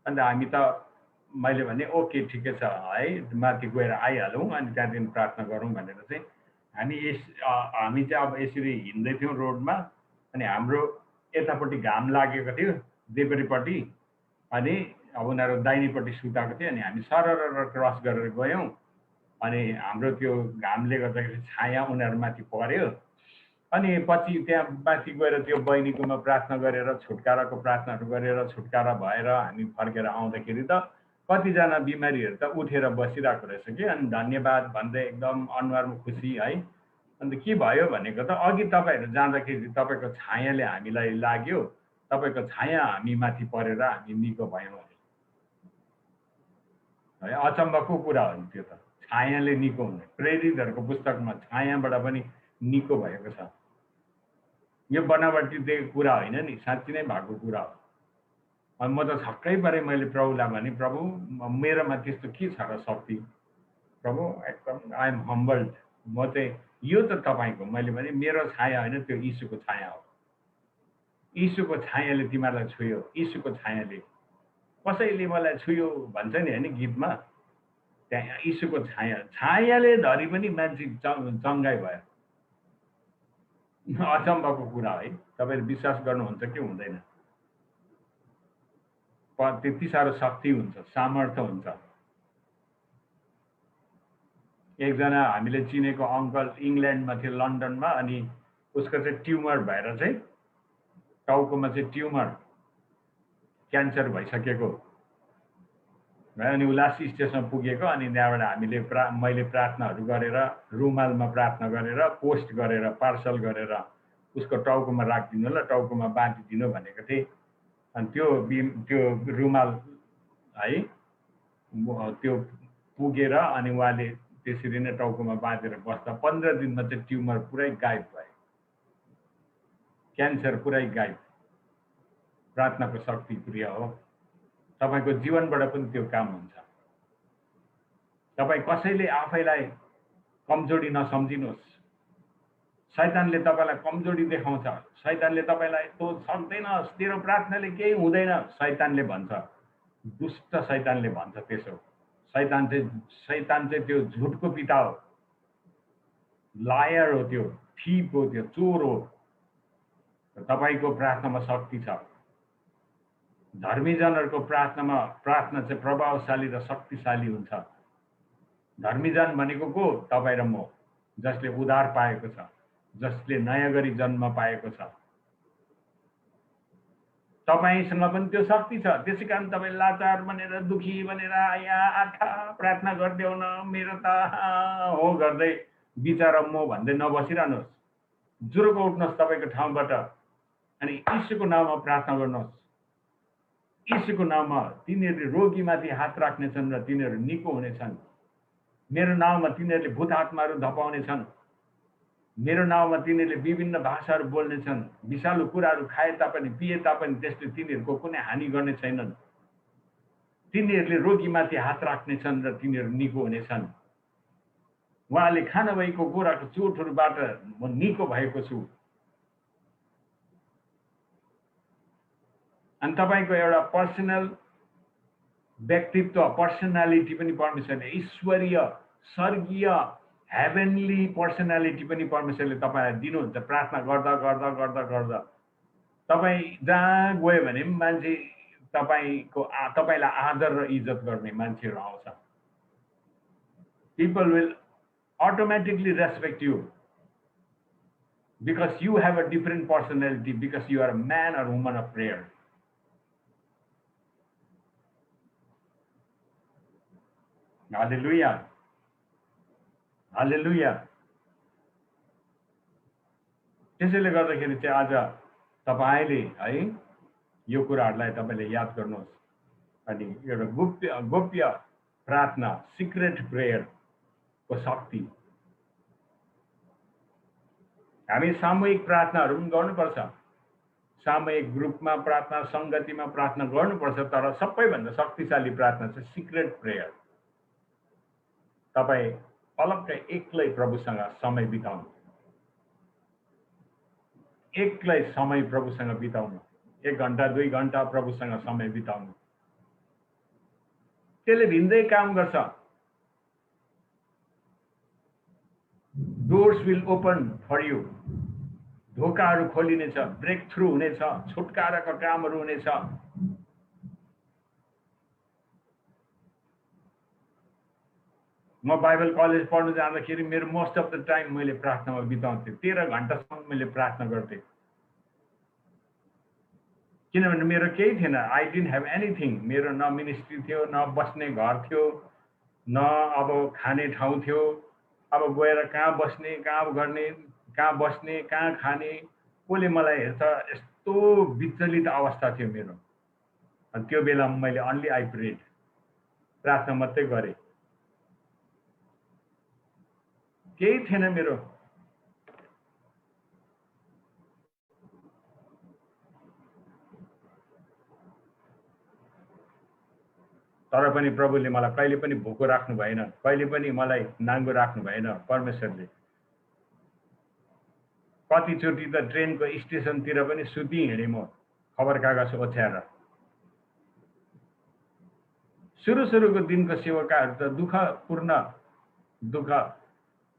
अन्त हामी त मैले भने ओके ठिकै छ है, माथि गएर आइहालौँ अनि त्यहाँदेखि प्रार्थना गरौँ भनेर चाहिँ हामी चाहिँ अब यसरी हिँड्दै थियौँ रोडमा। अनि हाम्रो यतापट्टि घाम लागेको थियो देब्रेपट्टि, अनि अब उनीहरू दाहिनेपट्टि सुताएको थियो, अनि हामी सरर क्रस गरेर गयौँ। अनि हाम्रो त्यो घामले गर्दाखेरि छाया उनीहरूमाथि पर्यो। अनि पछि त्यहाँ माथि गएर त्यो बहिनीकोमा प्रार्थना गरेर छुटकाराको प्रार्थनाहरू गरेर छुटकारा भएर हामी फर्केर आउँदाखेरि त कतिजना बिमारीहरू त उठेर बसिरहेको रहेछ कि। अनि धन्यवाद भन्दै एकदम अनुहारमा खुसी है। अन्त के भयो भनेको त अघि तपाईँहरू जाँदाखेरि तपाईँको छायाले हामीलाई लाग्यो, तपाईँको छाया हामी माथि परेर हामी निको भयौँ है। अचम्मको कुरा हो त्यो त, छायाले निको हुने। प्रेरितहरूको पुस्तकमा छायाबाट पनि निको भएको छ। यो बनावटी दिएको कुरा होइन नि, साँच्ची नै भएको कुरा हो। अनि म त छक्कै परेँ। मैले प्रभुलाई भने, प्रभु मेरोमा त्यस्तो के छ र शक्ति? प्रभु एकदम आई एम हम्बल्ड। म चाहिँ यो त तपाईँको, मैले भने मेरो छाया होइन, त्यो यीशुको छाया हो। यीशुको छायाले तिमीहरूलाई छुयो, यीशुको छायाले। कसैले मलाई छुयो भन्छ नि होइन गीतमा, त्यहाँ यीशुको छायाले धरि पनि मान्छे चङ्गाइ भयो। अचम्मको कुरा है। तपाईँले विश्वास गर्नुहुन्छ कि हुँदैन? त्यति साह्रो शक्ति हुन्छ, सामर्थ्य हुन्छ। एकजना हामीले चिनेको अङ्कल इङ्ल्यान्डमा थियो, लन्डनमा, अनि उसको चाहिँ ट्युमर भएर चाहिँ टाउकोमा चाहिँ ट्युमर क्यान्सर भइसकेको, अनि ऊ लास्ट स्टेजमा पुगेको। अनि त्यहाँबाट हामीले मैले प्रार्थनाहरू गरेर रुमालमा प्रार्थना गरेर पोस्ट गरेर पार्सल गरेर उसको टाउकोमा राखिदिनु ल, टाउकोमा बाँधिदिनु भनेको थिएँ। अनि त्यो रुमाल है त्यो पुगेर अनि उहाँले त्यसरी नै टाउकोमा बाँधेर बस्दा 15 दिनमा चाहिँ ट्युमर पुरै गायब भयो, क्यान्सर पुरै गायब। प्रार्थनाको शक्ति प्रिय हो। तपाईँको जीवनबाट पनि त्यो काम हुन्छ। तपाईँ कसैले आफैलाई कमजोरी नसम्झिनुहोस्। शैतानले तपाईँलाई कमजोरी देखाउँछ। शैतानले तपाईँलाई तँ सक्दैनस्, तेरो प्रार्थनाले केही हुँदैन शैतानले भन्छ। दुष्ट शैतानले भन्छ त्यसो। शैतान चाहिँ त्यो झुटको पिता हो, लायर हो, त्यो थिप हो, त्यो चोर हो। तपाईँको प्रार्थनामा शक्ति छ। धर्मीजनहरूको प्रार्थना चाहिँ प्रभावशाली र शक्तिशाली हुन्छ। धर्मीजन भनेको को? तपाईँ र म, जसले उद्धार पाएको छ, जसले नयाँ गरी जन्म पाएको छ। तपाईँसँग पनि त्यो शक्ति छ। त्यसै कारण तपाईँ लाचार बनेर दुखी बनेर यहाँ आँखा प्रार्थना गरिदेऊ न, मेरो त हो गर्दै बिचरा म भन्दै नबसिरहनुहोस्। जुरुको उठ्नुहोस् तपाईँको ठाउँबाट अनि यीशुको नाममा प्रार्थना गर्नुहोस्। यीशुको नाममा तिनीहरूले रोगीमाथि हात राख्नेछन् र तिनीहरू निको हुनेछन्। मेरो नाउँमा तिनीहरूले भूत आत्माहरू धपाउनेछन्, मेरो नाउँमा तिनीहरूले विभिन्न भाषाहरू बोल्नेछन्, विषालु कुराहरू खाए तापनि पिए तापनि त्यसले तिनीहरूको कुनै हानि गर्ने छैनन्, तिनीहरूले रोगीमाथि हात राख्नेछन् र तिनीहरू निको हुनेछन्। उहाँले खान भएको गोराको चोटहरूबाट म निको भएको छु। अनि तपाईँको एउटा पर्सनल व्यक्तित्व, पर्सनालिटी पनि परमेश्वरले, ईश्वरीय स्वर्गीय हेभेनली पर्सनालिटी पनि परमेश्वरले तपाईँलाई दिनुहुन्छ। प्रार्थना गर्दा गर्दा गर्दा गर्दा तपाईँ जहाँ गयो भने पनि मान्छे तपाईँलाई आदर र इज्जत गर्ने मान्छेहरू आउँछ। People will automatically respect you because you have a different personality, because you are a man or woman of prayer. Hallelujah. Hallelujah. त्यसैले गर्दाखेरि चाहिँ आज तपाईले है यो कुराहरूलाई तपाईले याद गर्नुहोस्। अनि एउटा गोप्य प्रार्थना, सिक्रेट प्रेयर को शक्ति। हामी सामूहिक प्रार्थनाहरू पनि गर्नुपर्छ, सामूहिक ग्रुपमा प्रार्थना, संगतिमा प्रार्थना गर्नुपर्छ, तर सबैभन्दा शक्तिशाली प्रार्थना चाहिँ सिक्रेट प्रेयर। तपाई अलग्गै एक्लै प्रभुसँग समय बिताउनु, एक्लै समय प्रभुसँग बिताउनु, 1 घण्टा 2 घण्टा प्रभुसँग समय बिताउनु, त्यसले भिन्दै काम गर्छ। Doors will open for you. ढोकाहरू खोलिनेछ, ब्रेक थ्रू हुनेछ, छुटकाराका कामहरू हुनेछ। म बाइबल कलेज पढ्न जाँदाखेरि मेरो मोस्ट अफ द टाइम मैले प्रार्थनामा बिताउँथे। 13 घण्टासम्म मैले प्रार्थना गर्थे, किनभने मेरो केही थिएन। I didn't have anything. मेरो न मिनिस्ट्री थियो, न बस्ने घर थियो, न अब खाने ठाउँ थियो। अब गएर कहाँ बस्ने, कहाँ गर्ने, कहाँ बस्ने, कहाँ खाने, कसले मलाई हेर्छ, यस्तो विचलित अवस्था थियो मेरो। अनि त्यो बेलामा मैले अन्ली आई प्रेड, प्रार्थना मात्रै गरेँ, केही थिएन मेरो। तर पनि प्रभुले मलाई कहिले पनि भोको राख्नु भएन, कहिले पनि मलाई नाङ्गो राख्नु भएन परमेश्वरले। कतिचोटि त ट्रेनको स्टेसनतिर पनि सुति हिँडेँ म, खबर कागज ओछ्याएर। सुरुको दिनको सेवकाहरू त दुःख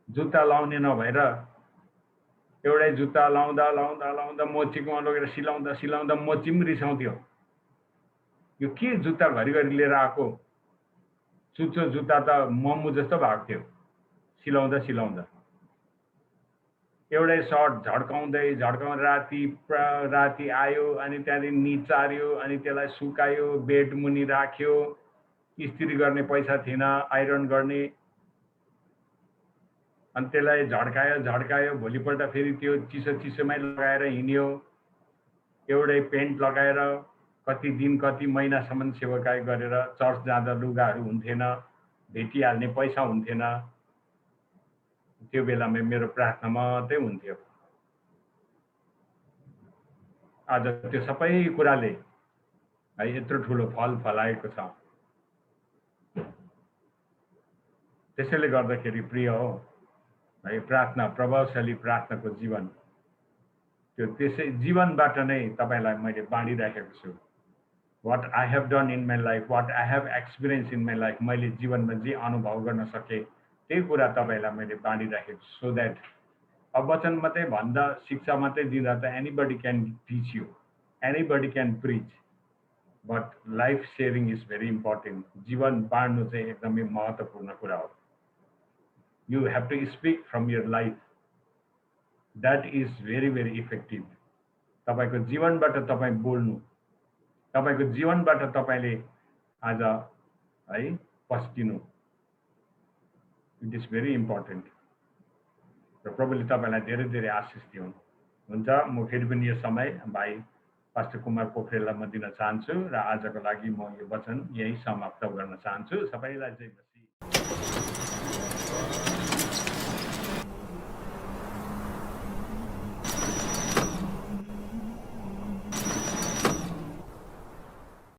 जुत्ता लाउने नभएर एउटै जुत्ता लाउँदा मोचीकोमा लगेर सिलाउँदा मोची पनि रिसाउँथ्यो। यो के जुत्ता घरिघरि लिएर आएको, चुच्चो जुत्ता त मम्मु जस्तो भएको थियो सिलाउँदा। एउटै सर्ट झड्काउँदै राति आयो, अनि त्यहाँदेखि निचार्यो, अनि त्यसलाई सुकायो, बेड मुनि राख्यो। इस्त्री गर्ने पैसा थिएन, आइरन गर्ने, अनि त्यसलाई झड्कायो। भोलिपल्ट फेरि त्यो चिसोमै लगाएर हिँड्यो, एउटै पेन्ट लगाएर। कति दिन कति महिनासम्म सेवाकाई गरेर चर्च जाँदा लुगाहरू हुन्थेन, भेटिहाल्ने पैसा हुन्थेन। त्यो बेलामा मेरो प्रार्थना मात्रै हुन्थ्यो। आज त्यो सबै कुराले है यत्रो ठुलो फल फलाएको छ। त्यसैले गर्दाखेरि प्रिय हो है, प्रार्थना, प्रभावशाली प्रार्थनाको जीवन, त्यो त्यसै जीवनबाट नै तपाईलाई मैले बाँडिराखेको छु। What I have done in my life, what I have experienced in my life, मैले जीवनमा जे अनुभव गर्न सके त्यही कुरा तपाईलाई मैले बाँडिराखेको छु। सो द्याट अब वचन मात्रै भन्दा, शिक्षा मात्रै दिँदा त anybody can teach you, anybody can preach, but life sharing is very important. जीवन बाँड्नु चाहिँ एकदमै महत्त्वपूर्ण कुरा हो। You have to speak from your life, that is very very effective. तपाईको जीवनबाट तपाईँ बोल्नु, तपाईको जीवनबाट तपाईले आज है पस्किनु, इट इज भेरी इम्पोर्टेन्ट। र प्रभुले तपाईलाई धेरै धेरै आशिष दिउन्। हुन्छ, म फेरि पनि यो समय भाइ पास्टर कुमार पोखरेललाई म दिन चाहन्छु र आजको लागि म यो वचन यही समाप्त गर्न चाहन्छु। सबैलाई जय मसीह।